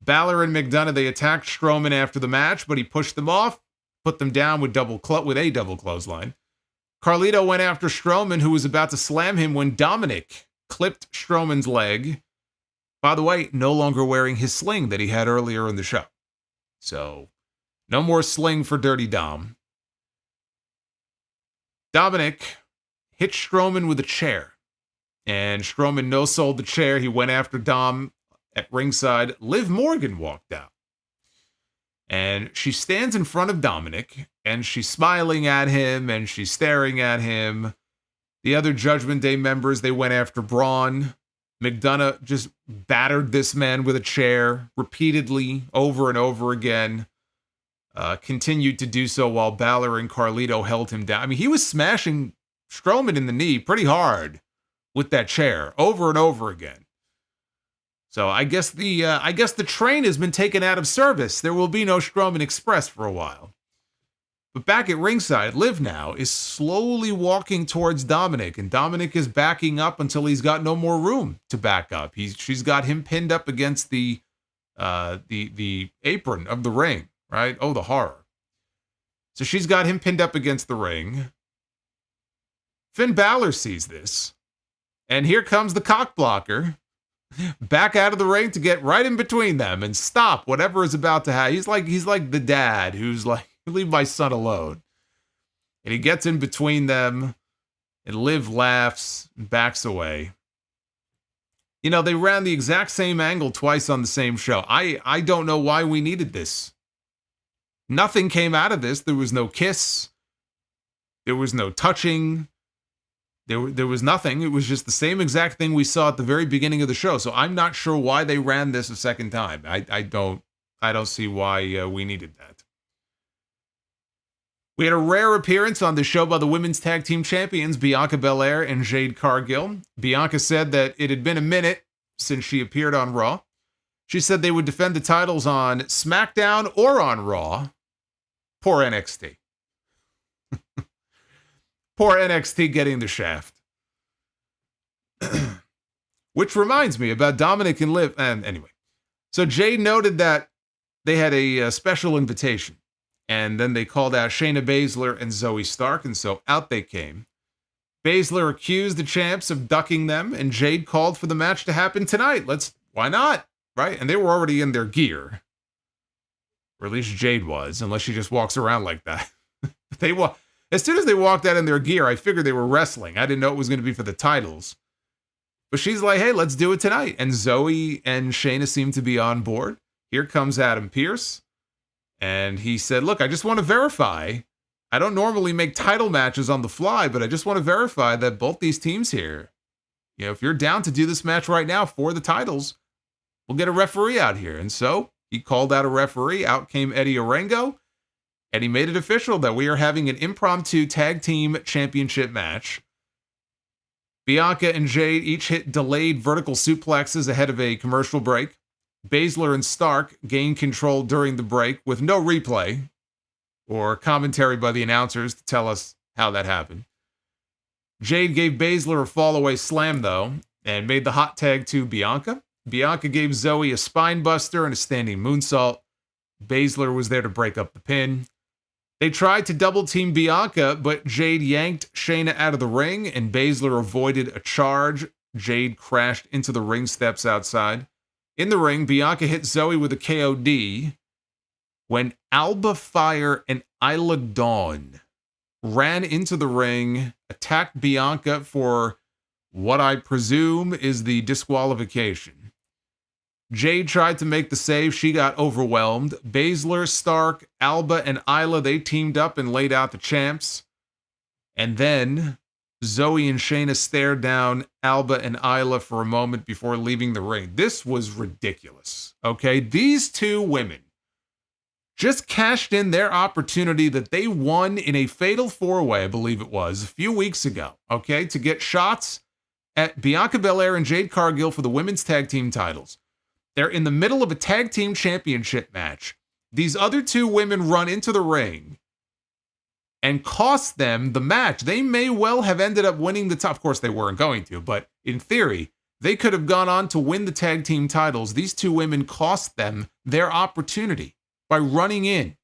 Bálor and McDonough, they attacked Strowman after the match, but he pushed them off, put them down with a double clothesline. Carlito went after Strowman, who was about to slam him when Dominic clipped Strowman's leg. By the way, no longer wearing his sling that he had earlier in the show. So, no more sling for Dirty Dom. Dominic hit Strowman with a chair. And Strowman no-sold the chair. He went after Dom at ringside. Liv Morgan walked out. And she stands in front of Dominic, and she's smiling at him, and she's staring at him. The other Judgment Day members, they went after Braun. McDonough just battered this man with a chair repeatedly, over and over again. Continued to do so while Bálor and Carlito held him down. I mean, he was smashing Strowman in the knee pretty hard with that chair, over and over again. So I guess the train has been taken out of service. There will be no Strowman Express for a while. But back at ringside, Liv now is slowly walking towards Dominic, and Dominic is backing up until he's got no more room to back up. She's got him pinned up against the apron of the ring, right? Oh, the horror. So she's got him pinned up against the ring. Finn Balor sees this, and here comes the cock blocker back out of the ring to get right in between them and stop whatever is about to happen. He's like the dad who's like, leave my son alone. And he gets in between them, and Liv laughs and backs away. You know, they ran the exact same angle twice on the same show. I don't know why we needed this. Nothing came out of this. There was no kiss. There was no touching. There was nothing. It was just the same exact thing we saw at the very beginning of the show. So I'm not sure why they ran this a second time. I don't see why we needed that. We had a rare appearance on the show by the women's tag team champions, Bianca Belair and Jade Cargill. Bianca said that it had been a minute since she appeared on Raw. She said they would defend the titles on SmackDown or on Raw. Poor NXT. Poor NXT getting the shaft. Which reminds me about Dominic and Liv. And anyway, so Jade noted that they had a special invitation. And then they called out Shayna Baszler and Zoe Stark, and so out they came. Baszler accused the champs of ducking them, and Jade called for the match to happen tonight. Why not? Right? And they were already in their gear. Or at least Jade was, unless she just walks around like that. As soon as they walked out in their gear, I figured they were wrestling. I didn't know it was going to be for the titles. But she's like, hey, let's do it tonight. And Zoe and Shayna seem to be on board. Here comes Adam Pearce. And he said, look, I just want to verify. I don't normally make title matches on the fly, but I just want to verify that both these teams here, you know, if you're down to do this match right now for the titles, we'll get a referee out here. And so he called out a referee. Out came Eddie Orengo, and he made it official that we are having an impromptu tag team championship match. Bianca and Jade each hit delayed vertical suplexes ahead of a commercial break. Baszler and Stark gained control during the break with no replay or commentary by the announcers to tell us how that happened. Jade gave Baszler a fall-away slam, though, and made the hot tag to Bianca. Bianca gave Zoe a spine buster and a standing moonsault. Baszler was there to break up the pin. They tried to double-team Bianca, but Jade yanked Shayna out of the ring, and Baszler avoided a charge Jade crashed into the ring steps outside. In the ring, Bianca hit Zoe with a KOD when Alba Fire and Isla Dawn ran into the ring, attacked Bianca for what I presume is the disqualification. Jade tried to make the save. She got overwhelmed. Baszler, Stark, Alba, and Isla, they teamed up and laid out the champs. And then Zoe and Shayna stared down Alba and Isla for a moment before leaving the ring. This was ridiculous, okay? These two women just cashed in their opportunity that they won in a fatal four-way, I believe it was, a few weeks ago, okay, to get shots at Bianca Belair and Jade Cargill for the women's tag team titles. They're in the middle of a tag team championship match. These other two women run into the ring and cost them the match. They may well have ended up winning the top. Of course, they weren't going to, but in theory, they could have gone on to win the tag team titles. These two women cost them their opportunity by running in.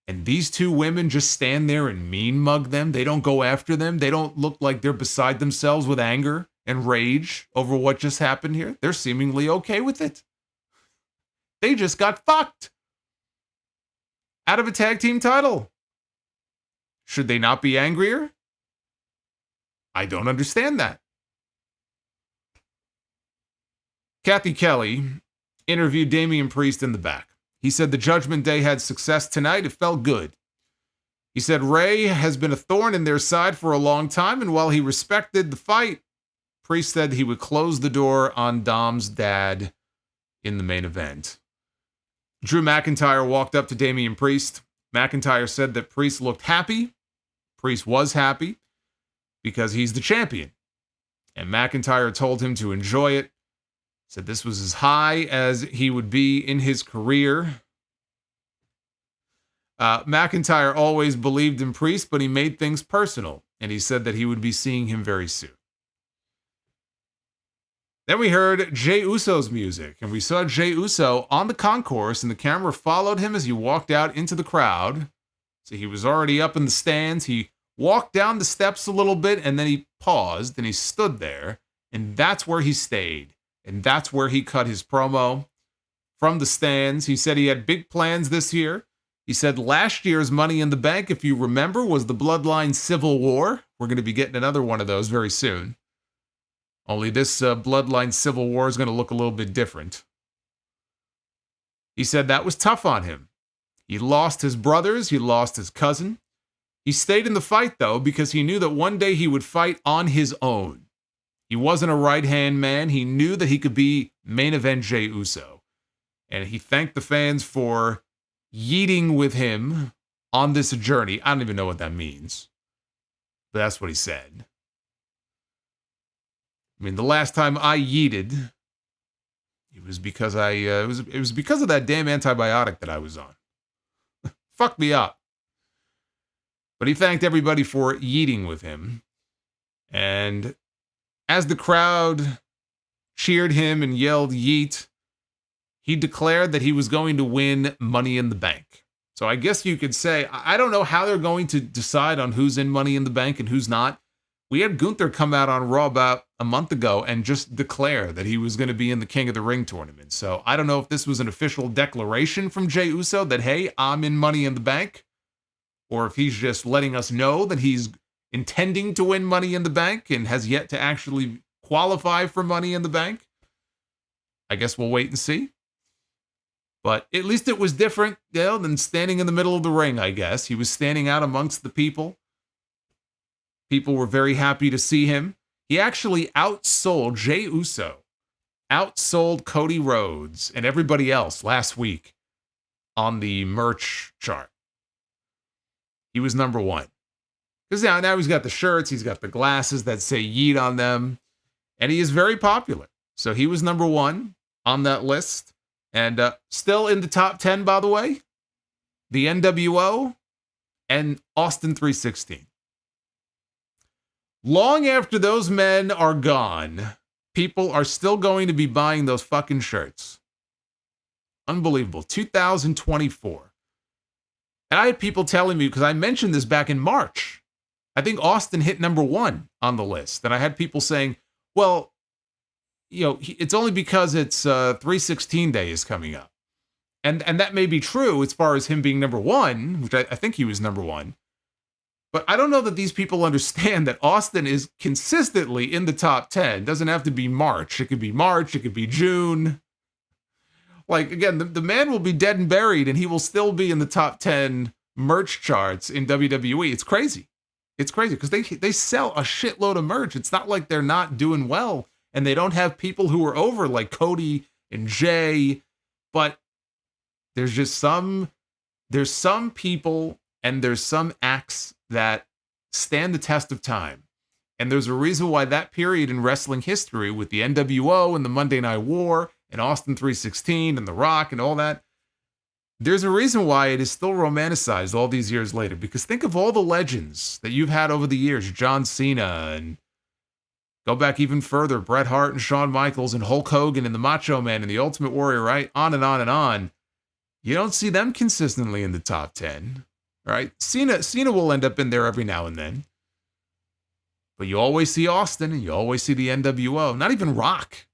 And these two women just stand there and mean mug them. They don't go after them. They don't look like they're beside themselves with anger and rage over what just happened here. They're seemingly okay with it. They just got fucked out of a tag team title. Should they not be angrier? I don't understand that. Kathy Kelly interviewed Damian Priest in the back. He said the Judgment Day had success tonight. It felt good. He said Rey has been a thorn in their side for a long time, and while he respected the fight, Priest said he would close the door on Dom's dad in the main event. Drew McIntyre walked up to Damian Priest. McIntyre said that Priest looked happy. Priest was happy because he's the champion. And McIntyre told him to enjoy it. Said this was as high as he would be in his career. McIntyre always believed in Priest, but he made things personal. And he said that he would be seeing him very soon. Then we heard Jey Uso's music, and we saw Jey Uso on the concourse, and the camera followed him as he walked out into the crowd. So he was already up in the stands. He walked down the steps a little bit, and then he paused, and he stood there, and that's where he stayed. And that's where he cut his promo from the stands. He said he had big plans this year. He said last year's Money in the Bank, if you remember, was the Bloodline Civil War. We're going to be getting another one of those very soon. Only this Bloodline Civil War is going to look a little bit different. He said that was tough on him. He lost his brothers. He lost his cousin. He stayed in the fight, though, because he knew that one day he would fight on his own. He wasn't a right-hand man. He knew that he could be main event Jey Uso. And he thanked the fans for yeeting with him on this journey. I don't even know what that means. But that's what he said. I mean, the last time I yeeted, it was because it was because of that damn antibiotic that I was on. Fucked me up. But he thanked everybody for yeeting with him. And as the crowd cheered him and yelled yeet, he declared that he was going to win Money in the Bank. So I guess you could say, I don't know how they're going to decide on who's in Money in the Bank and who's not. We had Gunther come out on Raw about a month ago and just declare that he was going to be in the King of the Ring tournament. So I don't know if this was an official declaration from Jey Uso that, hey, I'm in Money in the Bank, or if he's just letting us know that he's intending to win Money in the Bank and has yet to actually qualify for Money in the Bank. I guess we'll wait and see. But at least it was different, than standing in the middle of the ring, I guess. He was standing out amongst the people. People were very happy to see him. He actually outsold Jey Uso, outsold Cody Rhodes and everybody else last week on the merch chart. He was number one. Because now he's got the shirts, he's got the glasses that say yeet on them, and he is very popular. So he was number one on that list. And still in the top 10, by the way, the NWO and Austin 316. Long after those men are gone, people are still going to be buying those fucking shirts. Unbelievable. 2024. And I had people telling me, because I mentioned this back in March, I think Austin hit number one on the list. And I had people saying, Well, it's only because it's 316 Day is coming up. And that may be true as far as him being number one, which I think he was number one. But I don't know that these people understand that Austin is consistently in the top 10. It doesn't have to be March. It could be March. It could be June. Like, again, the man will be dead and buried, and he will still be in the top 10 merch charts in WWE. It's crazy. It's crazy because they sell a shitload of merch. It's not like they're not doing well, and they don't have people who are over like Cody and Jay. But there's just some people and there's some acts that stand the test of time. And there's a reason why that period in wrestling history with the NWO and the Monday Night War and Austin 316 and The Rock and all that, there's a reason why it is still romanticized all these years later. Because think of all the legends that you've had over the years, John Cena, and go back even further, Bret Hart and Shawn Michaels and Hulk Hogan and the Macho Man and the Ultimate Warrior, right? On and on and on. You don't see them consistently in the top 10, right? Cena will end up in there every now and then. But you always see Austin and you always see the NWO. Not even Rock.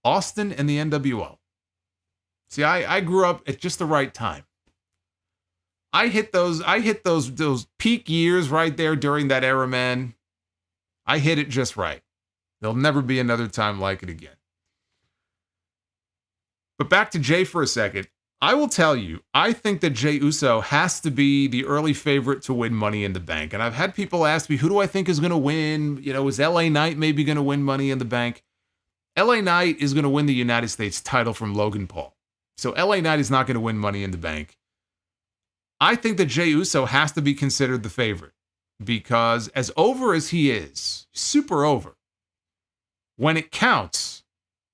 Austin and the NWO. See, I grew up at just the right time. I hit those peak years right there during that era, man. I hit it just right. There'll never be another time like it again. But back to Jay for a second. I will tell you, I think that Jey Uso has to be the early favorite to win Money in the Bank. And I've had people ask me, who do I think is going to win? Is LA Knight maybe going to win Money in the Bank? LA Knight is going to win the United States title from Logan Paul. So LA Knight is not going to win Money in the Bank. I think that Jey Uso has to be considered the favorite because as over as he is, super over, when it counts,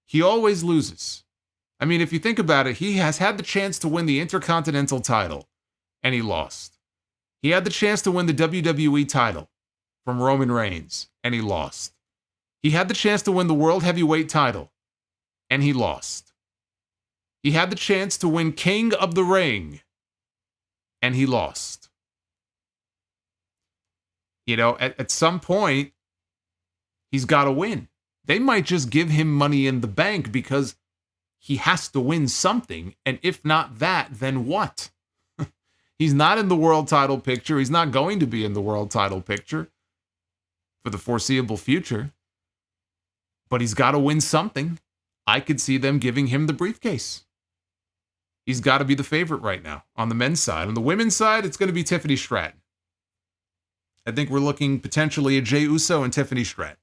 he always loses. I mean, if you think about it, he has had the chance to win the Intercontinental title, and he lost. He had the chance to win the WWE title from Roman Reigns, and he lost. He had the chance to win the World Heavyweight title, and he lost. He had the chance to win King of the Ring, and he lost. At some point, he's got to win. They might just give him Money in the Bank because he has to win something, and if not that, then what? He's not in the world title picture. He's not going to be in the world title picture for the foreseeable future. But he's got to win something. I could see them giving him the briefcase. He's got to be the favorite right now on the men's side. On the women's side, it's going to be Tiffany Stratton. I think we're looking potentially at Jey Uso and Tiffany Stratton.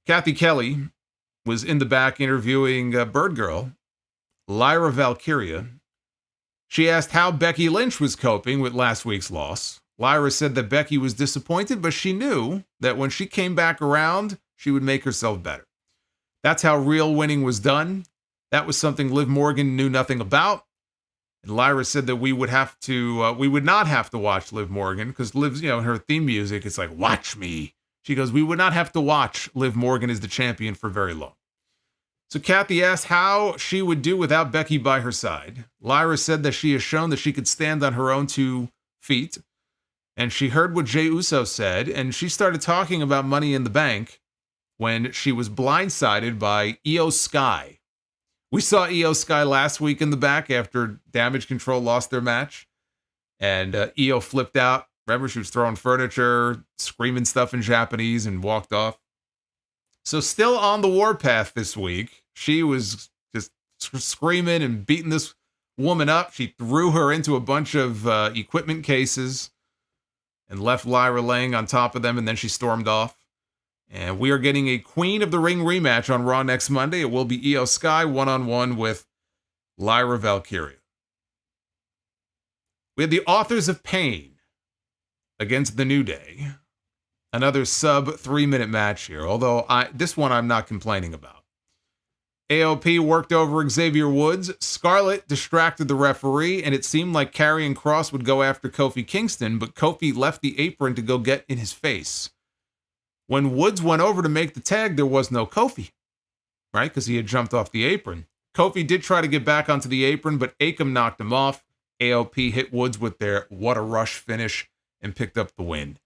Kathy Kelly was in the back interviewing Bird Girl, Lyra Valkyria. She asked how Becky Lynch was coping with last week's loss. Lyra said that Becky was disappointed, but she knew that when she came back around, she would make herself better. That's how real winning was done. That was something Liv Morgan knew nothing about. And Lyra said that we would not have to watch Liv Morgan because Liv's, her theme music, it's like, watch me. She goes, we would not have to watch Liv Morgan as the champion for very long. So Kathy asked how she would do without Becky by her side. Lyra said that she has shown that she could stand on her own 2 feet. And she heard what Jey Uso said, and she started talking about Money in the Bank when she was blindsided by Io Sky. We saw Io Sky last week in the back after Damage Control lost their match. And Io flipped out. Remember, she was throwing furniture, screaming stuff in Japanese, and walked off. So still on the warpath this week, she was just screaming and beating this woman up. She threw her into a bunch of equipment cases and left Lyra laying on top of them, and then she stormed off. And we are getting a Queen of the Ring rematch on Raw next Monday. It will be Io Sky one-on-one with Lyra Valkyria. We had the Authors of Pain against the New Day. Another sub 3-minute match here, although this one I'm not complaining about. AOP worked over Xavier Woods. Scarlett distracted the referee, and it seemed like Karrion Kross would go after Kofi Kingston, but Kofi left the apron to go get in his face. When Woods went over to make the tag, there was no Kofi, right? Because he had jumped off the apron. Kofi did try to get back onto the apron, but Akam knocked him off. AOP hit Woods with their What a Rush finish and picked up the win.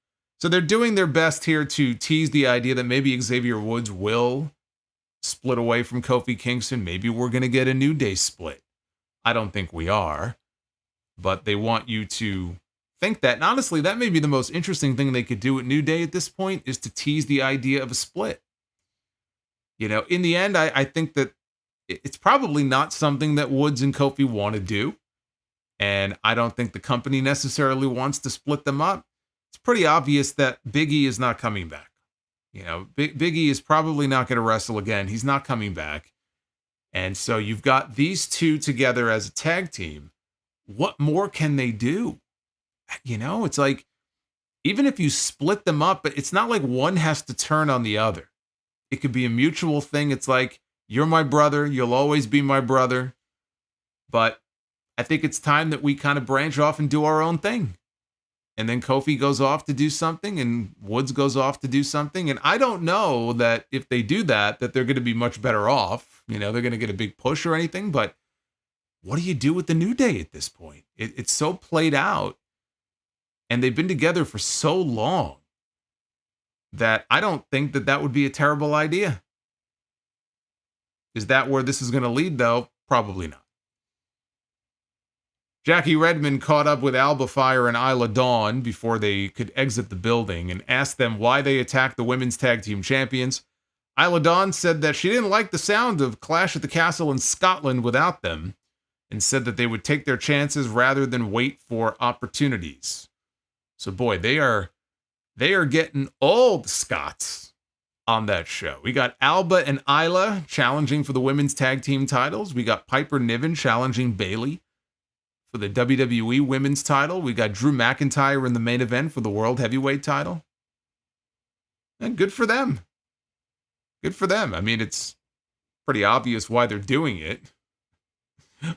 So they're doing their best here to tease the idea that maybe Xavier Woods will split away from Kofi Kingston. Maybe we're going to get a New Day split. I don't think we are. But they want you to think that. And honestly, that may be the most interesting thing they could do at New Day at this point, is to tease the idea of a split. You know, in the end, I think that it's probably not something that Woods and Kofi want to do. And I don't think the company necessarily wants to split them up. It's pretty obvious that Big E is not coming back. You know, Big E is probably not going to wrestle again. He's not coming back. And so you've got these two together as a tag team. What more can they do? You know, it's like, even if you split them up, but it's not like one has to turn on the other. It could be a mutual thing. It's like, you're my brother. You'll always be my brother. But I think it's time that we kind of branch off and do our own thing. And then Kofi goes off to do something and Woods goes off to do something. And I don't know that if they do that they're going to be much better off. You know, they're going to get a big push or anything. But what do you do with the New Day at this point? It's so played out. And they've been together for so long that I don't think that would be a terrible idea. Is that where this is going to lead, though? Probably not. Jackie Redmond caught up with Alba Fire and Isla Dawn before they could exit the building and asked them why they attacked the women's tag team champions. Isla Dawn said that she didn't like the sound of Clash at the Castle in Scotland without them, and said that they would take their chances rather than wait for opportunities. So boy, they are getting all the Scots on that show. We got Alba and Isla challenging for the women's tag team titles. We got Piper Niven challenging Bayley for the WWE women's title. We got Drew McIntyre in the main event for the world heavyweight title. And good for them. Good for them. I mean, it's pretty obvious why they're doing it.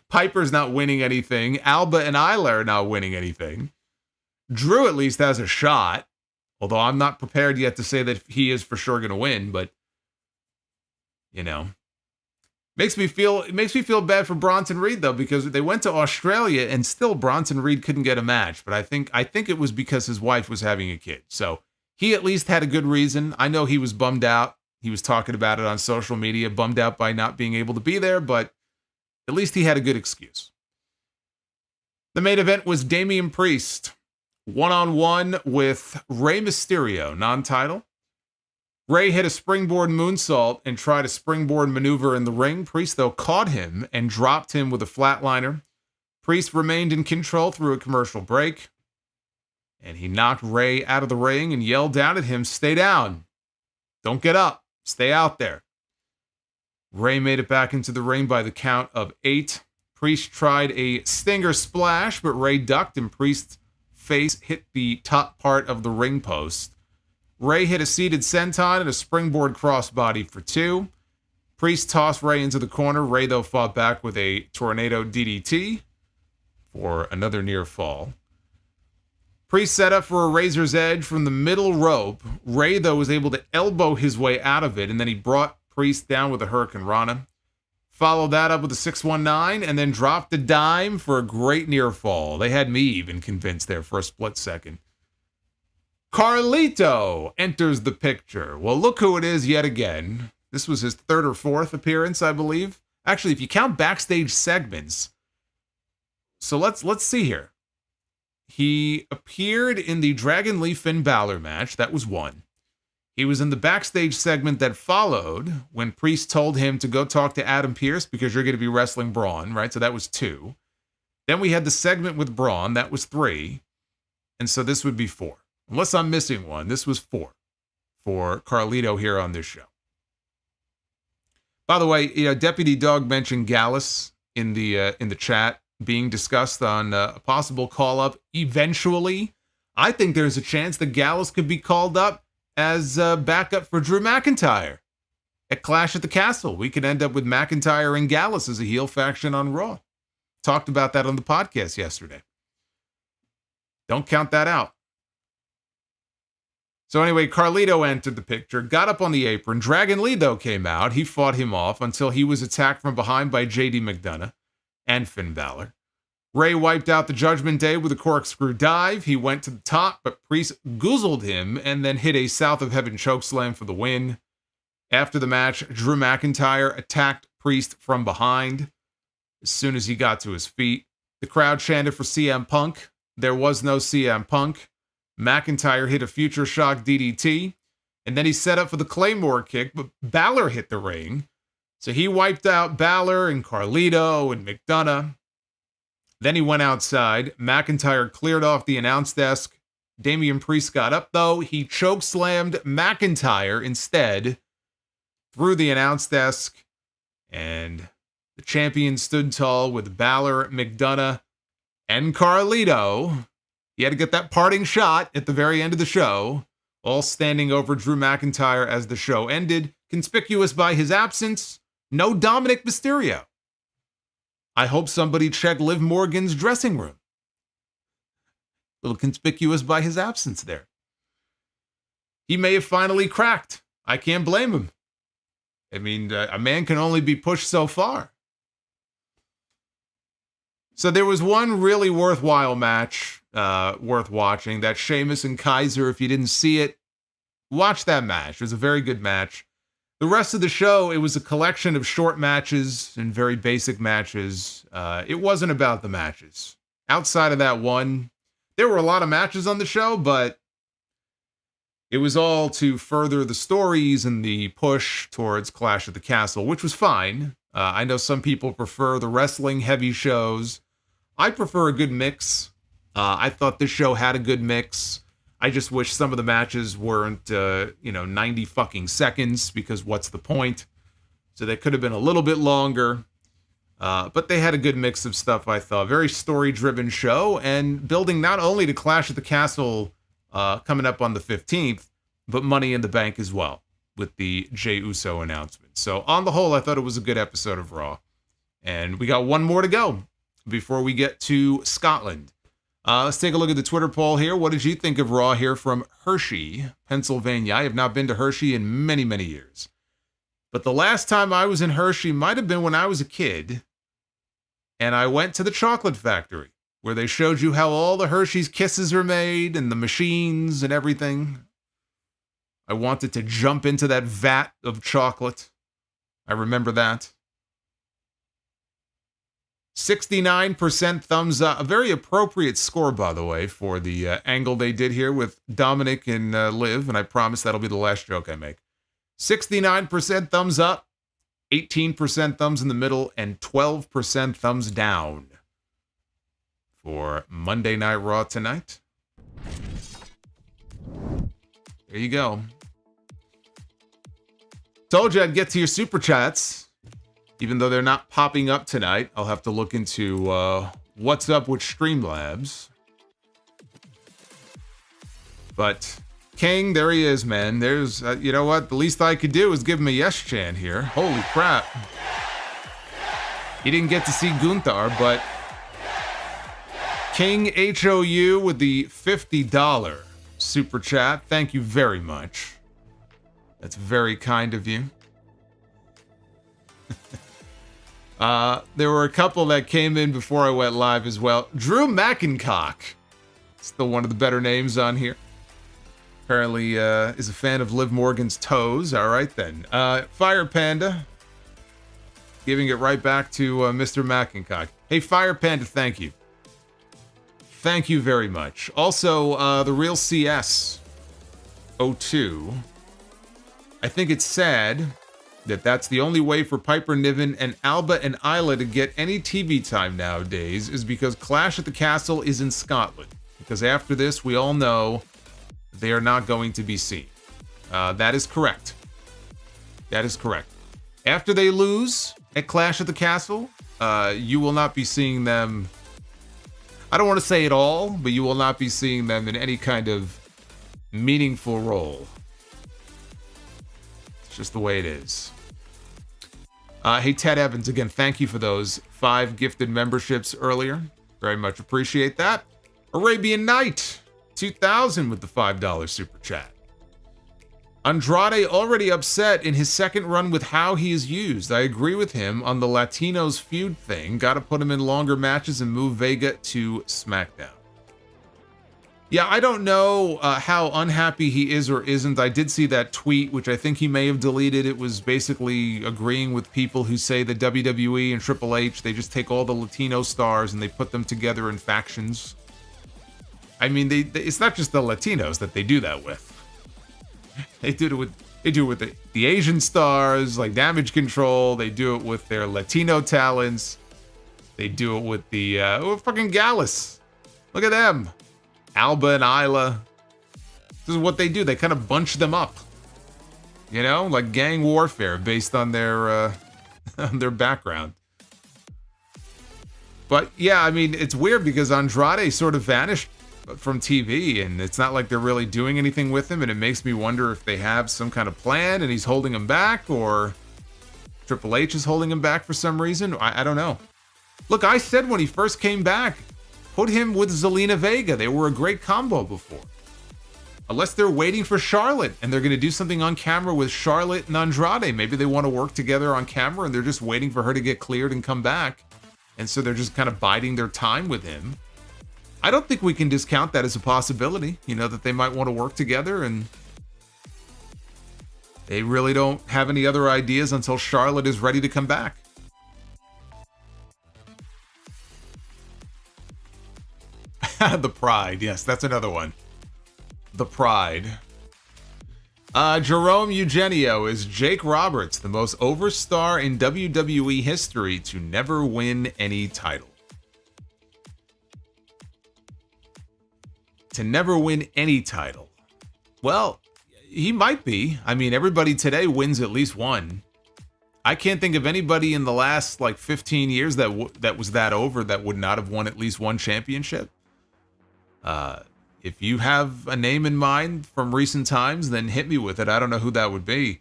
Piper's not winning anything. Alba and Isla are not winning anything. Drew at least has a shot, although I'm not prepared yet to say that he is for sure going to win, but you know, it makes me feel bad for Bronson Reed though, because they went to Australia and still Bronson Reed couldn't get a match, but I think it was because his wife was having a kid. So he at least had a good reason. I know he was bummed out. He was talking about it on social media, bummed out by not being able to be there, but at least he had a good excuse. The main event was Damian Priest one-on-one with Rey Mysterio, non-title. Rey hit a springboard moonsault and tried a springboard maneuver in the ring. Priest, though, caught him and dropped him with a flatliner. Priest remained in control through a commercial break. And he knocked Rey out of the ring and yelled down at him, "Stay down. Don't get up. Stay out there." Rey made it back into the ring by the count of 8. Priest tried a stinger splash, but Rey ducked and Priest's face hit the top part of the ring post. Rey hit a seated senton and a springboard crossbody for 2. Priest tossed Rey into the corner. Rey, though, fought back with a tornado DDT for another near fall. Priest set up for a razor's edge from the middle rope. Rey, though, was able to elbow his way out of it, and then he brought Priest down with a Hurricane Rana. Followed that up with a 619, and then dropped a dime for a great near fall. They had me even convinced there for a split second. Carlito enters the picture. Well, look who it is yet again. This was his 3rd or 4th appearance, I believe. Actually, if you count backstage segments. So let's see here. He appeared in the Dragon Lee Finn Balor match. That was 1. He was in the backstage segment that followed when Priest told him to go talk to Adam Pearce because you're going to be wrestling Braun, right? So that was 2. Then we had the segment with Braun. That was 3. And so this would be 4. Unless I'm missing one, this was 4 for Carlito here on this show. By the way, Deputy Dog mentioned Gallus in the chat being discussed on a possible call-up eventually. I think there's a chance that Gallus could be called up as backup for Drew McIntyre at Clash at the Castle. We could end up with McIntyre and Gallus as a heel faction on Raw. Talked about that on the podcast yesterday. Don't count that out. So anyway, Carlito entered the picture, got up on the apron. Dragon Lee, though, came out. He fought him off until he was attacked from behind by JD McDonough and Finn Balor. Rey wiped out the Judgment Day with a corkscrew dive. He went to the top, but Priest goozled him and then hit a South of Heaven chokeslam for the win. After the match, Drew McIntyre attacked Priest from behind. As soon as he got to his feet, the crowd chanted for CM Punk. There was no CM Punk. McIntyre hit a Future Shock DDT, and then he set up for the Claymore kick, but Balor hit the ring. So he wiped out Balor and Carlito and McDonough. Then he went outside. McIntyre cleared off the announce desk. Damian Priest got up, though. He chokeslammed McIntyre instead through the announce desk. And the champion stood tall with Balor, McDonough, and Carlito. He had to get that parting shot at the very end of the show, all standing over Drew McIntyre as the show ended. Conspicuous by his absence, no Dominic Mysterio. I hope somebody checked Liv Morgan's dressing room. A little conspicuous by his absence there. He may have finally cracked. I can't blame him. I mean, a man can only be pushed so far. So there was one really worthwhile match worth watching. That Sheamus and Kaiser. If you didn't see it, watch that match. It was a very good match. The rest of the show, it was a collection of short matches and very basic matches. It wasn't about the matches. Outside of that one, there were a lot of matches on the show, but it was all to further the stories and the push towards Clash at the Castle, which was fine. I know some people prefer the wrestling-heavy shows. I prefer a good mix. I thought this show had a good mix. I just wish some of the matches weren't, 90 fucking seconds, because what's the point? So they could have been a little bit longer. But they had a good mix of stuff, I thought. Very story-driven show, and building not only to Clash at the Castle coming up on the 15th, but Money in the Bank as well, with the Jey Uso announcement. So on the whole, I thought it was a good episode of Raw. And we got one more to go before we get to Scotland. Let's take a look at the Twitter poll here. What did you think of Raw here from Hershey, Pennsylvania? I have not been to Hershey in many, many years. But the last time I was in Hershey might have been when I was a kid. And I went to the chocolate factory, where they showed you how all the Hershey's Kisses are made and the machines and everything. I wanted to jump into that vat of chocolate. I remember that. 69% thumbs up. A very appropriate score, by the way, for the angle they did here with Dominic and Liv, and I promise that'll be the last joke I make. 69% thumbs up, 18% thumbs in the middle, and 12% thumbs down for Monday Night Raw tonight. There you go. Told you I'd get to your super chats. Even though they're not popping up tonight, I'll have to look into what's up with Streamlabs. But King, there he is, man. There's, you know what? The least I could do is give him a yes chant here. Holy crap. He didn't get to see Gunther, but King HOU with the $50 super chat. Thank you very much. That's very kind of you. There were a couple that came in before I went live as well. Drew McIncock. Still one of the better names on here. Apparently is a fan of Liv Morgan's toes. All right, then. Fire Panda. Giving it right back to Mr. McIncock. Hey, Fire Panda, thank you. Thank you very much. Also, the Real CS 02. I think it's sad that that's the only way for Piper Niven and Alba and Isla to get any TV time nowadays is because Clash at the Castle is in Scotland. Because after this, we all know they are not going to be seen. That is correct. That is correct. After they lose at Clash at the Castle, you will not be seeing them. I don't want to say it all, but you will not be seeing them in any kind of meaningful role. It's just the way it is. Hey, Ted Evans, again, thank you for those 5 gifted memberships earlier. Very much appreciate that. Arabian Night, 2000 with the $5 super chat. Andrade already upset in his second run with how he is used. I agree with him on the Latinos feud thing. Got to put him in longer matches and move Vega to SmackDown. Yeah, I don't know how unhappy he is or isn't. I did see that tweet, which I think he may have deleted. It was basically agreeing with people who say that WWE and Triple H, they just take all the Latino stars and they put them together in factions. I mean, it's not just the Latinos that they do that with. They do it with the Asian stars, like Damage Control. They do it with their Latino talents. They do it with the fucking Gallus. Look at them. Alba and Isla. This is what they do. They kind of bunch them up. You know, like gang warfare based on their on their background. But yeah, I mean, it's weird because Andrade sort of vanished from TV, and it's not like they're really doing anything with him, and it makes me wonder if they have some kind of plan and he's holding him back, or Triple H is holding him back for some reason. I don't know. Look, I said when he first came back, put him with Zelina Vega. They were a great combo before. Unless they're waiting for Charlotte and they're going to do something on camera with Charlotte and Andrade. Maybe they want to work together on camera and they're just waiting for her to get cleared and come back. And so they're just kind of biding their time with him. I don't think we can discount that as a possibility, you know, that they might want to work together, and they really don't have any other ideas until Charlotte is ready to come back. The Pride, yes, that's another one. The Pride. Jerome Eugenio, is Jake Roberts the most over star in WWE history to never win any title? To never win any title. Well, he might be. I mean, everybody today wins at least one. I can't think of anybody in the last like 15 years that was that over that would not have won at least one championship. If you have a name in mind from recent times, then hit me with it. I don't know who that would be.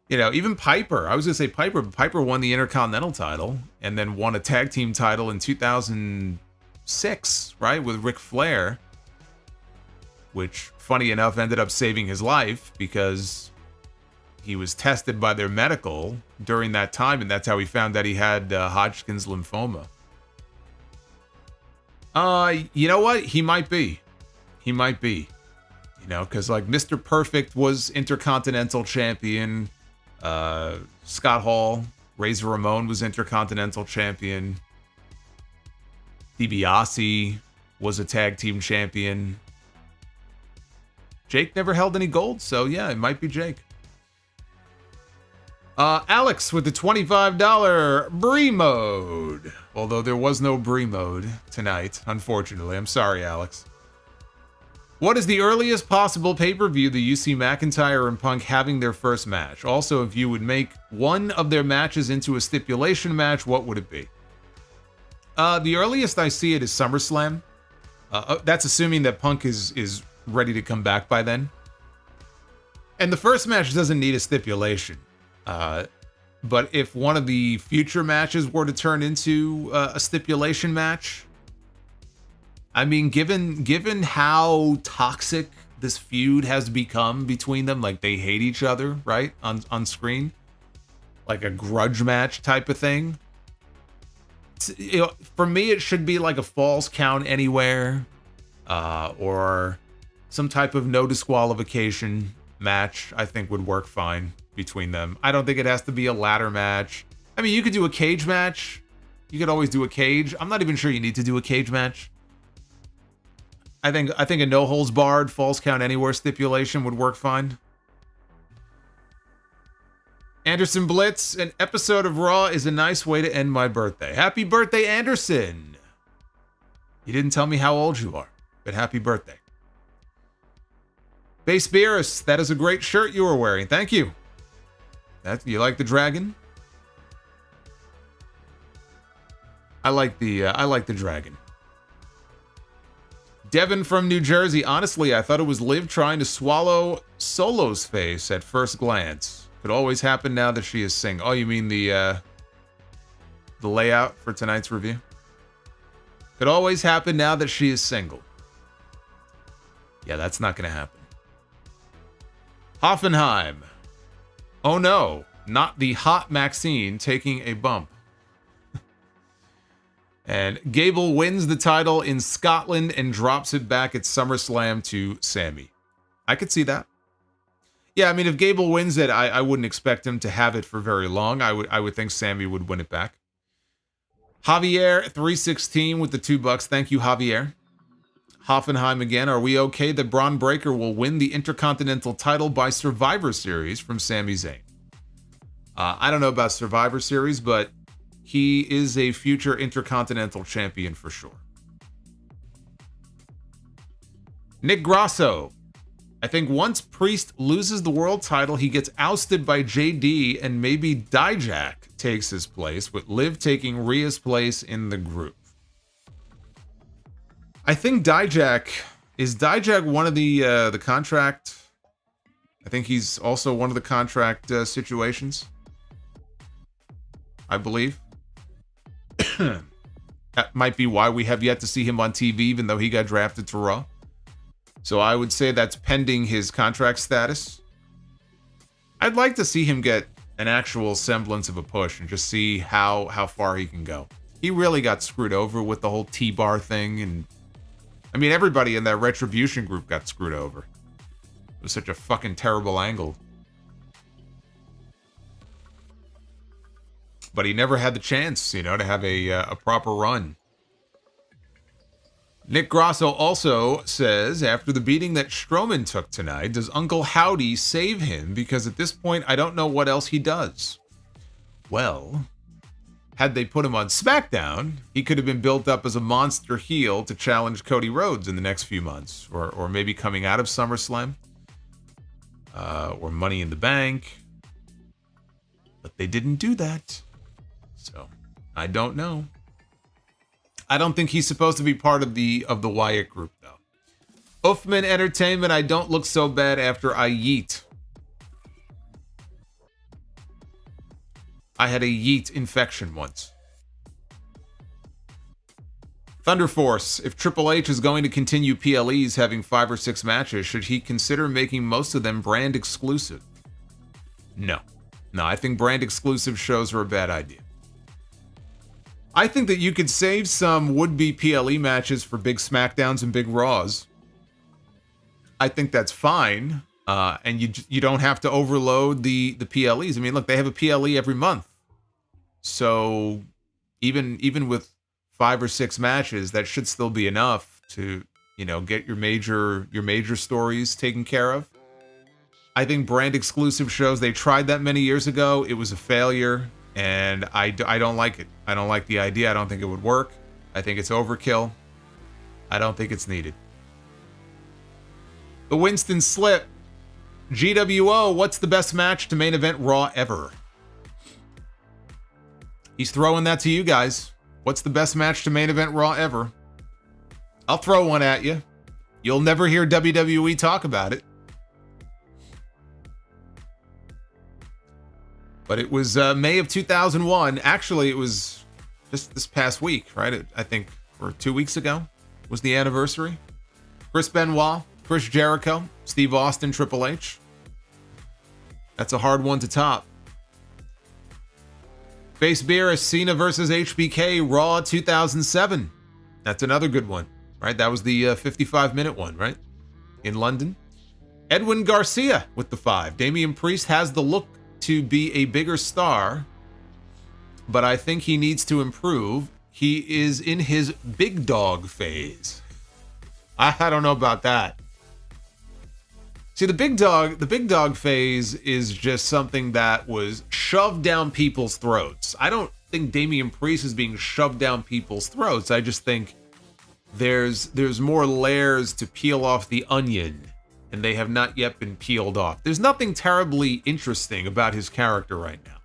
You know, even Piper. I was going to say Piper, but Piper won the Intercontinental title and then won a tag team title in 2006, right, with Ric Flair. Which, funny enough, ended up saving his life because he was tested by their medical during that time, and that's how he found out he had Hodgkin's lymphoma. You know what? He might be. He might be. You know, because like Mr. Perfect was Intercontinental Champion. Scott Hall, Razor Ramon was Intercontinental Champion. DiBiase was a tag team champion. Jake never held any gold, so yeah, it might be Jake. Alex with the $25 Brie mode. Although there was no Brie mode tonight, unfortunately. I'm sorry, Alex. What is the earliest possible pay-per-view that you see McIntyre and Punk having their first match? Also, if you would make one of their matches into a stipulation match, what would it be? The earliest I see it is SummerSlam. That's assuming that Punk is ready to come back by then. And the first match doesn't need a stipulation. But if one of the future matches were to turn into a stipulation match, I mean, given how toxic this feud has become between them, like they hate each other, right, on screen, like a grudge match type of thing. You know, for me, it should be like a Falls Count Anywhere, or some type of no disqualification match. I think would work fine between them. I don't think it has to be a ladder match. I mean, you could do a cage match. You could always do a cage. I'm not even sure you need to do a cage match. I think a no holds barred Falls Count Anywhere stipulation would work fine. Anderson Blitz, an episode of Raw is a nice way to end my birthday. Happy birthday, Anderson. You didn't tell me how old you are, but happy birthday. Base Beerus, that is a great shirt you were wearing. Thank you. You like the dragon? I like the dragon. Devin from New Jersey. Honestly, I thought it was Liv trying to swallow Solo's face at first glance. Could always happen now that she is single. Oh, you mean the layout for tonight's review? Could always happen now that she is single. Yeah, that's not going to happen. Hoffenheim. Oh no, not the hot Maxine taking a bump. And Gable wins the title in Scotland and drops it back at SummerSlam to Sammy. I could see that. Yeah, I mean, if Gable wins it, I wouldn't expect him to have it for very long. I would think Sammy would win it back. Javier 316 with the $2. Thank you, Javier. Hoffenheim again. Are we okay that Bron Breakker will win the Intercontinental title by Survivor Series from Sami Zayn? I don't know about Survivor Series, but he is a future Intercontinental champion for sure. Nick Grasso. I think once Priest loses the world title, he gets ousted by JD and maybe Dijak takes his place, with Liv taking Rhea's place in the group. I think Dijak one of the contract. I think he's also one of the contract situations. I believe. That might be why we have yet to see him on TV, even though he got drafted to Raw. So I would say that's pending his contract status. I'd like to see him get an actual semblance of a push and just see how far he can go. He really got screwed over with the whole T-bar thing, and I mean, everybody in that Retribution group got screwed over. It was such a fucking terrible angle. But he never had the chance, to have a proper run. Nick Grasso also says, after the beating that Strowman took tonight, does Uncle Howdy save him? Because at this point, I don't know what else he does. Well, had they put him on SmackDown, he could have been built up as a monster heel to challenge Cody Rhodes in the next few months. Or maybe coming out of SummerSlam. Or Money in the Bank. But they didn't do that. So, I don't know. I don't think he's supposed to be part of the Wyatt group, though. Uffman Entertainment, I don't look so bad after I yeet. I had a yeet infection once. Thunder Force, if Triple H is going to continue PLEs having 5 or 6 matches, should he consider making most of them brand exclusive? No, I think brand exclusive shows are a bad idea. I think that you could save some would-be PLE matches for big SmackDowns and big Raws. I think that's fine, and you don't have to overload the PLEs. I mean, look, they have a PLE every month, so even with 5 or 6 matches, that should still be enough to get your major stories taken care of. I think brand exclusive shows, they tried that many years ago. It was a failure. And I don't like it. I don't like the idea. I don't think it would work. I think it's overkill. I don't think it's needed. The Winston Slip. GWO, what's the best match to main event Raw ever? He's throwing that to you guys. What's the best match to main event Raw ever? I'll throw one at you. You'll never hear WWE talk about it. But it was May of 2001. Actually, it was just this past week, right? I think, or 2 weeks ago was the anniversary. Chris Benoit, Chris Jericho, Steve Austin, Triple H. That's a hard one to top. Face Beer is Cena versus HBK, Raw 2007. That's another good one, right? That was the 55-minute one, right? In London. Edwin Garcia with the 5. Damian Priest has the look to be a bigger star, but I think he needs to improve. He is in his big dog phase. I don't know about that. See, the big dog phase is just something that was shoved down people's throats. I don't think Damian Priest is being shoved down people's throats. I just think there's more layers to peel off the onion, and they have not yet been peeled off. There's nothing terribly interesting about his character right now.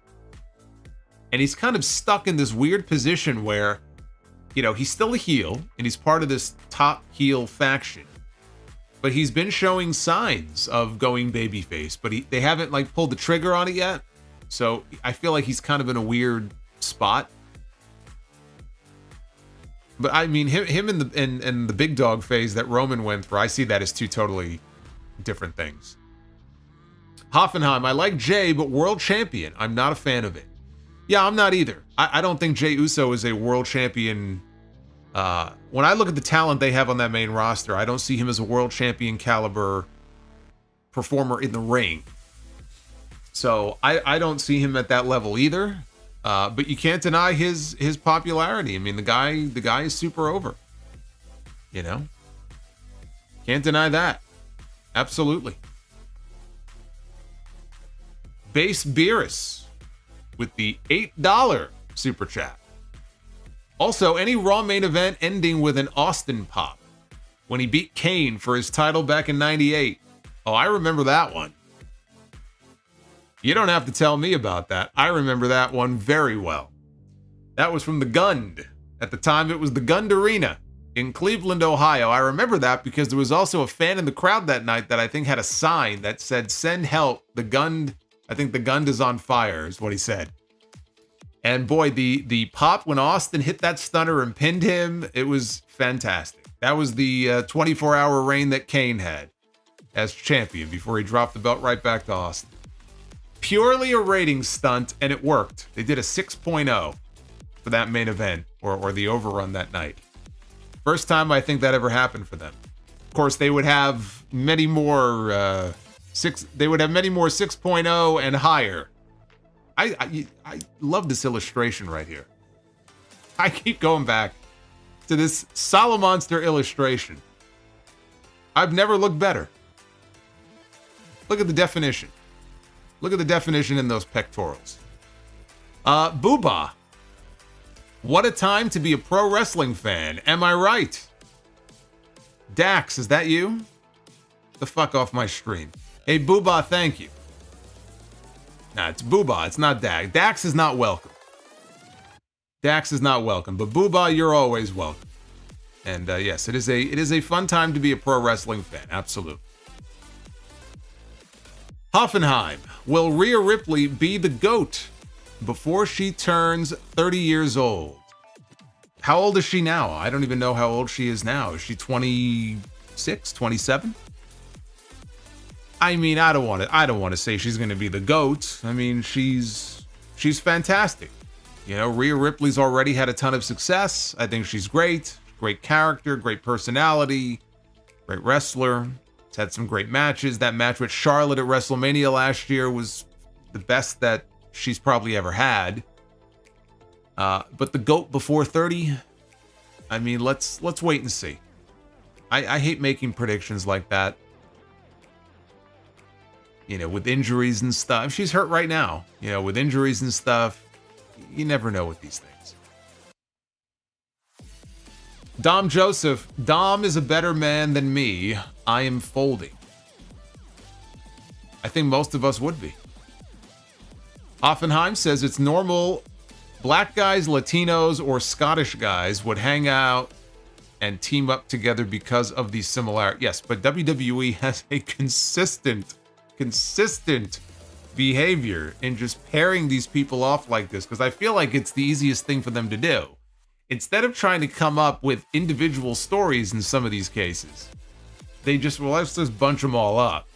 And he's kind of stuck in this weird position where, he's still a heel, and he's part of this top heel faction. But he's been showing signs of going babyface, but they haven't pulled the trigger on it yet. So I feel like he's kind of in a weird spot. But I mean, him in the big dog phase that Roman went through, I see that as two totally different things. Hoffenheim, I like Jay, but world champion, I'm not a fan of it. Yeah, I'm not either. I don't think Jey Uso is a world champion. When I look at the talent they have on that main roster, I don't see him as a world champion caliber performer in the ring. So I don't see him at that level either. But you can't deny his popularity. I mean, the guy is super over. You know? Can't deny that. Absolutely. Base Beerus with the $8 super chat. Also, any Raw main event ending with an Austin pop when he beat Kane for his title back in '98. Oh, I remember that one. You don't have to tell me about that. I remember that one very well. That was from the Gund. At the time, it was the Gund Arena in Cleveland, Ohio. I remember that because there was also a fan in the crowd that night that I think had a sign that said, "Send help, the Gund, I think the Gund is on fire," is what he said. And boy, the pop when Austin hit that stunner and pinned him, it was fantastic. That was the 24-hour reign that Kane had as champion before he dropped the belt right back to Austin. Purely a ratings stunt, and it worked. They did a 6.0 for that main event, or the overrun that night. First time I think that ever happened for them. Of course, they would have many more 6.0 and higher. I love this illustration right here. I keep going back to this Solomonster illustration. I've never looked better. Look at the definition. Look at the definition in those pectorals. Booba. What a time to be a pro wrestling fan. Am I right? Dax, is that you? The fuck off my stream. Hey, Booba, thank you. Nah, it's Booba. It's not Dax. Dax is not welcome. Dax is not welcome. But Booba, you're always welcome. And yes, it is a fun time to be a pro wrestling fan. Absolutely. Hoffenheim. Will Rhea Ripley be the GOAT before she turns 30 years old? How old is she now? I don't even know how old she is now. Is she 26, 27? I mean, I don't want to say she's going to be the GOAT. I mean, she's fantastic. You know, Rhea Ripley's already had a ton of success. I think she's great. Great character, great personality, great wrestler. She's had some great matches. That match with Charlotte at WrestleMania last year was the best that she's probably ever had. But the GOAT before 30, I mean, let's wait and see. I hate making predictions like that. You know, with injuries and stuff. She's hurt right now. You know, with injuries and stuff, you never know with these things. Dom Joseph. Dom is a better man than me. I am folding. I think most of us would be. Hoffenheim says it's normal black guys, Latinos, or Scottish guys would hang out and team up together because of these similarities. Yes, but WWE has a consistent behavior in just pairing these people off like this, because I feel like it's the easiest thing for them to do. Instead of trying to come up with individual stories in some of these cases, they just, well, let's just bunch them all up.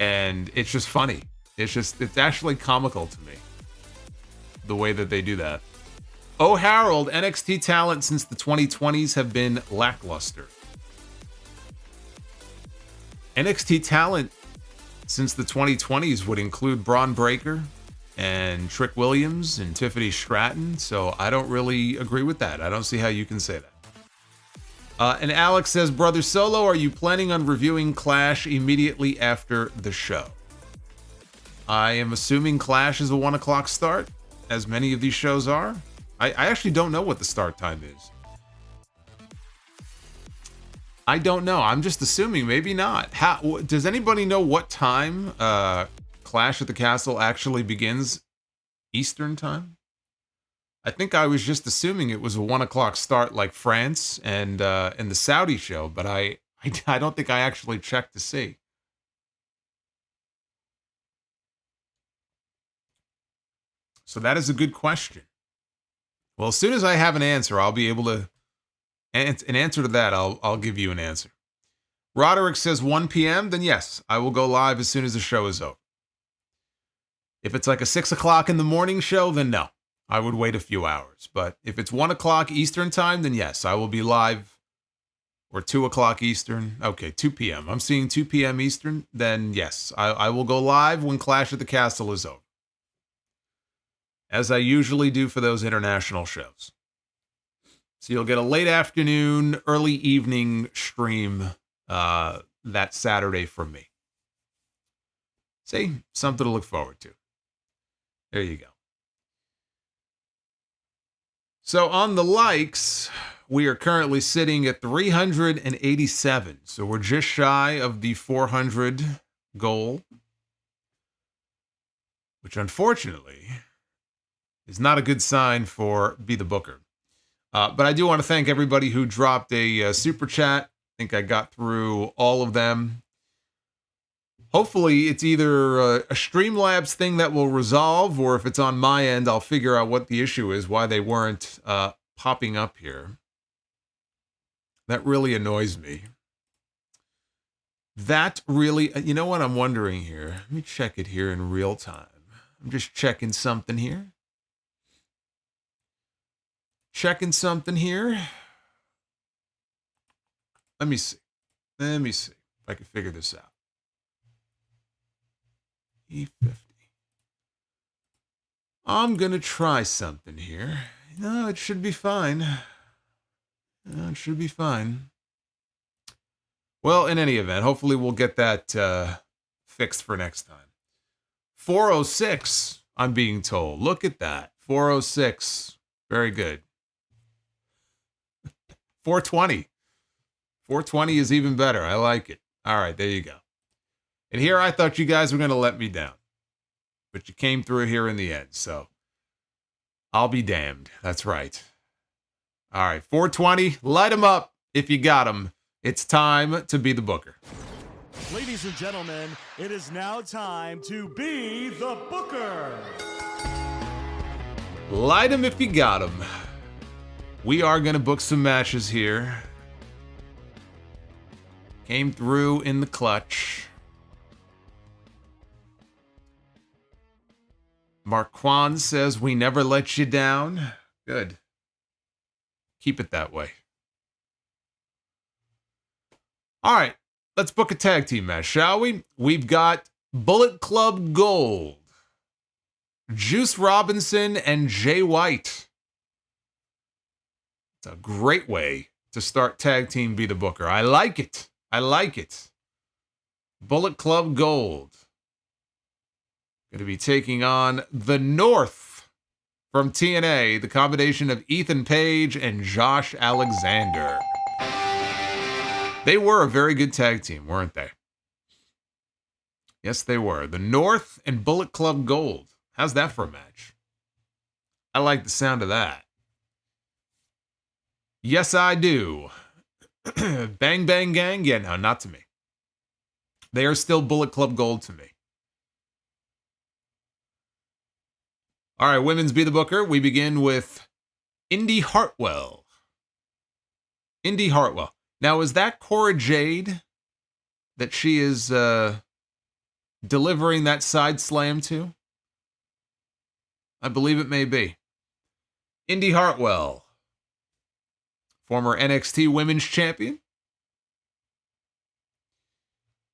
And it's just funny. It's actually comical to me, the way that they do that. Oh, Harold, NXT talent since the 2020s have been lackluster. NXT talent since the 2020s would include Bron Breakker and Trick Williams and Tiffany Stratton, so I don't really agree with that. I don't see how you can say that. And Alex says, Brother Solo, are you planning on reviewing Clash immediately after the show? I am assuming Clash is a 1 o'clock start, as many of these shows are. I actually don't know what the start time is. I don't know. I'm just assuming. Maybe not. Does anybody know what time Clash at the Castle actually begins? Eastern time? I think I was just assuming it was a 1 o'clock start like France and the Saudi show, but I don't think I actually checked to see. So that is a good question. Well, as soon as I have an answer, I'll be able to... An answer to that, I'll give you an answer. Roderick says 1 p.m. Then yes, I will go live as soon as the show is over. If it's like a 6 o'clock in the morning show, then no. I would wait a few hours. But if it's 1 o'clock Eastern time, then yes, I will be live. Or 2 o'clock Eastern. Okay, 2 p.m. I'm seeing 2 p.m. Eastern. Then yes, I will go live when Clash at the Castle is over. As I usually do for those international shows. So you'll get a late afternoon, early evening stream that Saturday from me. See, something to look forward to. There you go. So on the likes, we are currently sitting at 387. So we're just shy of the 400 goal, which unfortunately is not a good sign for Be the Booker. But I do want to thank everybody who dropped a super chat. I think I got through all of them. Hopefully it's either a Streamlabs thing that will resolve, or if it's on my end, I'll figure out what the issue is, why they weren't popping up here. That really annoys me. That really, you know what I'm wondering here? Let me check it here in real time. I'm just checking something here. Checking something here. Let me see. Let me see if I can figure this out. E50. I'm going to try something here. No, it should be fine. No, it should be fine. Well, in any event, hopefully we'll get that fixed for next time. 406, I'm being told. Look at that. 406. Very good. 420. 420 is even better. I like it. All right, there you go. And here I thought you guys were going to let me down. But you came through here in the end, so I'll be damned. That's right. All right, 420. Light them up if you got them. It's time to be the Booker. Ladies and gentlemen, it is now time to be the Booker. Light them if you got them. We are going to book some matches here. Came through in the clutch. Marquand says, we never let you down. Good. Keep it that way. All right, let's book a tag team match, shall we? We've got Bullet Club Gold, Juice Robinson, and Jay White. It's a great way to start tag team Be the Booker. I like it. I like it. Bullet Club Gold. Going to be taking on the North from TNA, the combination of Ethan Page and Josh Alexander. They were a very good tag team, weren't they? Yes, they were. The North and Bullet Club Gold. How's that for a match? I like the sound of that. Yes, I do. Bang Bang Gang? Yeah, no, not to me. They are still Bullet Club Gold to me. All right, Women's Be the Booker. We begin with Indy Hartwell. Indy Hartwell. Now, is that Cora Jade that she is delivering that side slam to? I believe it may be. Indy Hartwell, former NXT Women's Champion.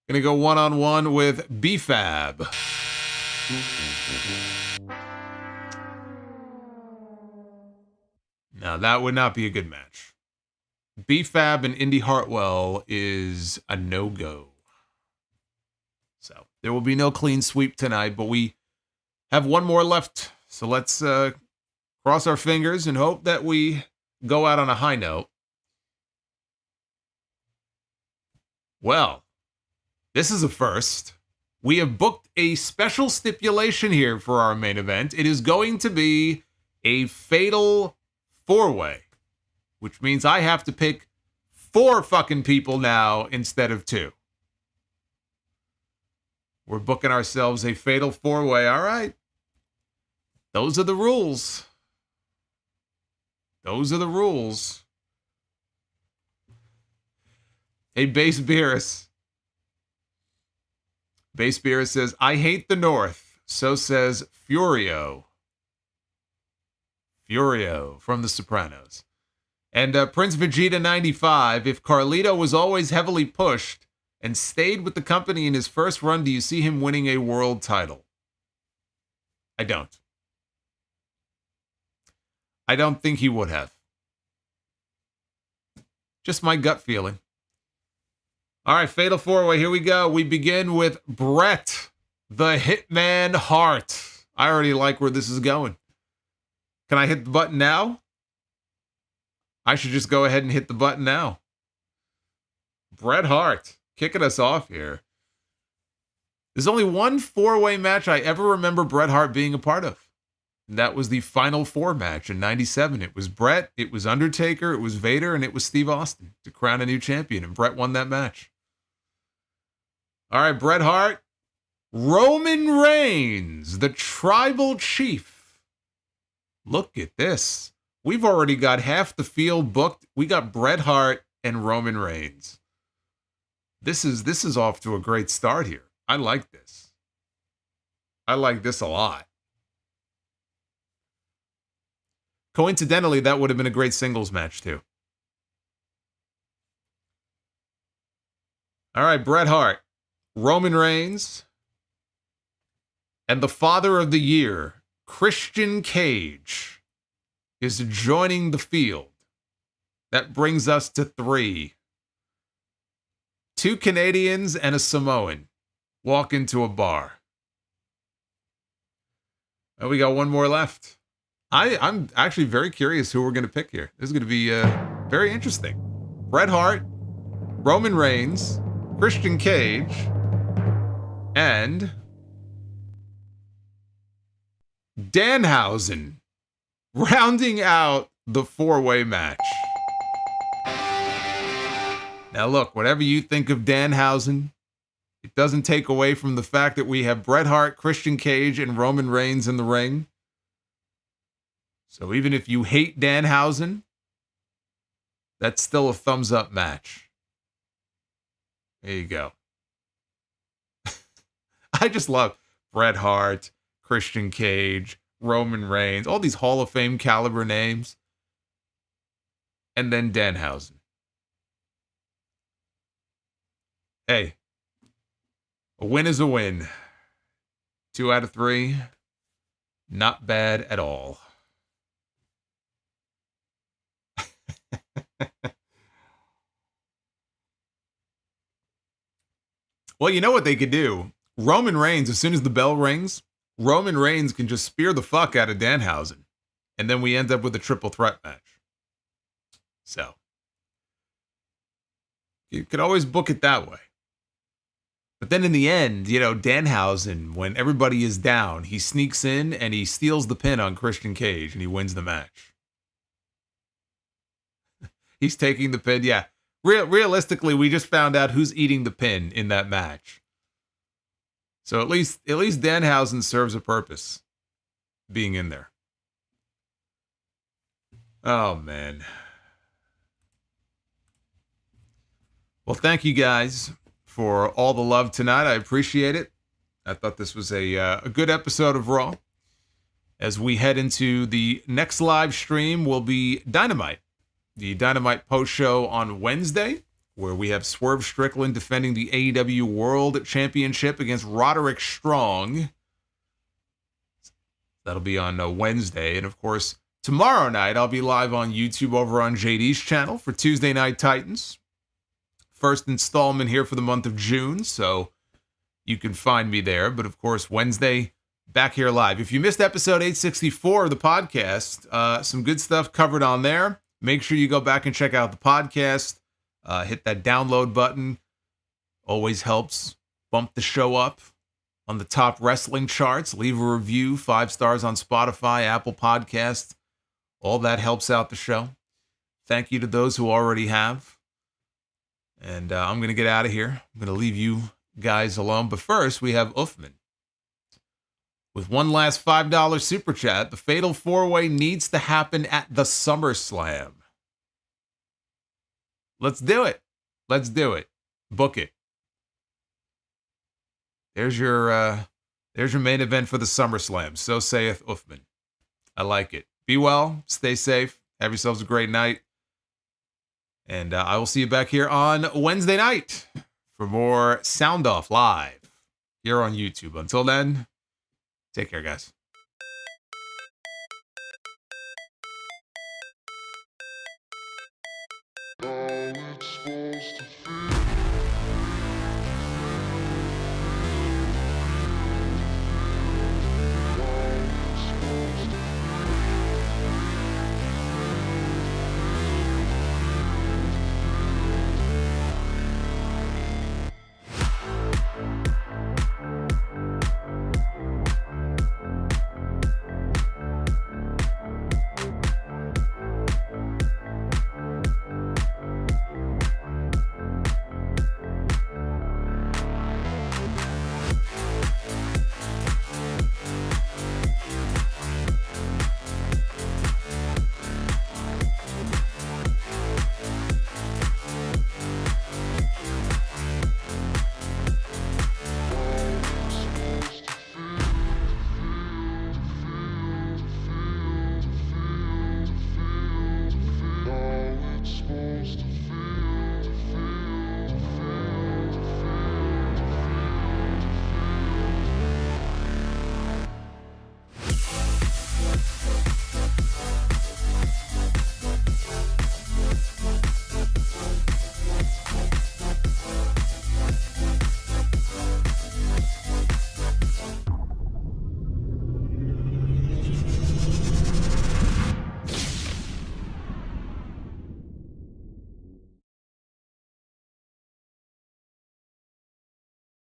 Gonna go one-on-one with B-Fab. Now, that would not be a good match. B-Fab and Indy Hartwell is a no-go. So, there will be no clean sweep tonight, but we have one more left. So, let's cross our fingers and hope that we go out on a high note. Well, this is a first. We have booked a special stipulation here for our main event. It is going to be a fatal four-way, which means I have to pick 4 fucking people now instead of 2. We're booking ourselves a fatal 4-way. All right. Those are the rules. Those are the rules. Hey, Base Beerus. Base Beerus says, I hate the North, So says Furio. Furio from The Sopranos. And Prince Vegeta 95, if Carlito was always heavily pushed and stayed with the company in his first run, do you see him winning a world title? I don't. I don't think he would have. Just my gut feeling. All right, Fatal 4-Way, here we go. We begin with Bret, the Hitman Hart. I already like where this is going. Can I hit the button now? I should just go ahead and hit the button now. Bret Hart, kicking us off here. There's only one 4-way match I ever remember Bret Hart being a part of. And that was the Final Four match in 97. It was Bret, it was Undertaker, it was Vader, and it was Steve Austin to crown a new champion. And Bret won that match. All right, Bret Hart. Roman Reigns, the Tribal Chief. Look at this. We've already got half the field booked. We got Bret Hart and Roman Reigns. This is off to a great start here. I like this. I like this a lot. Coincidentally, that would have been a great singles match too. All right, Bret Hart, Roman Reigns, and the Father of the Year, Christian Cage, is joining the field. That brings us to 3. 2 Canadians and a Samoan walk into a bar. And we got one more left. I'm actually very curious who we're going to pick here. This is going to be very interesting. Bret Hart, Roman Reigns, Christian Cage, and Danhausen, rounding out the 4-way match. Now look, whatever you think of Danhausen, it doesn't take away from the fact that we have Bret Hart, Christian Cage, and Roman Reigns in the ring. So even if you hate Danhausen, that's still a thumbs up match. There you go. I just love Bret Hart, Christian Cage, Roman Reigns, all these Hall of Fame caliber names. And then Danhausen. Hey, a win is a win. 2 out of 3, not bad at all. Well, you know what they could do? Roman Reigns, as soon as the bell rings, Roman Reigns can just spear the fuck out of Danhausen. And then we end up with a triple threat match. So, you could always book it that way. But then in the end, you know, Danhausen, when everybody is down, he sneaks in and he steals the pin on Christian Cage and he wins the match. He's taking the pin. Yeah. Realistically, we just found out who's eating the pin in that match. So at least Danhausen serves a purpose being in there. Oh, man. Well, thank you guys for all the love tonight. I appreciate it. I thought this was a good episode of Raw. As we head into the next live stream will be Dynamite. The Dynamite post-show on Wednesday, where we have Swerve Strickland defending the AEW World Championship against Roderick Strong. That'll be on Wednesday. And, of course, tomorrow night I'll be live on YouTube over on JD's channel for Tuesday Night Titans. First installment here for the month of June, so you can find me there. But, of course, Wednesday, back here live. If you missed episode 864 of the podcast, some good stuff covered on there. Make sure you go back and check out the podcast. Hit that download button. Always helps bump the show up on the top wrestling charts. Leave a review, 5 stars on Spotify, Apple Podcasts. All that helps out the show. Thank you to those who already have. And I'm going to get out of here. I'm going to leave you guys alone. But first, we have Uffman. With one last $5 super chat, the Fatal 4-Way needs to happen at the SummerSlam. Let's do it. Let's do it. Book it. There's your There's your main event for the SummerSlam. So saith Uthman. I like it. Be well. Stay safe. Have yourselves a great night. And I will see you back here on Wednesday night for more Sound Off Live here on YouTube. Until then, take care, guys.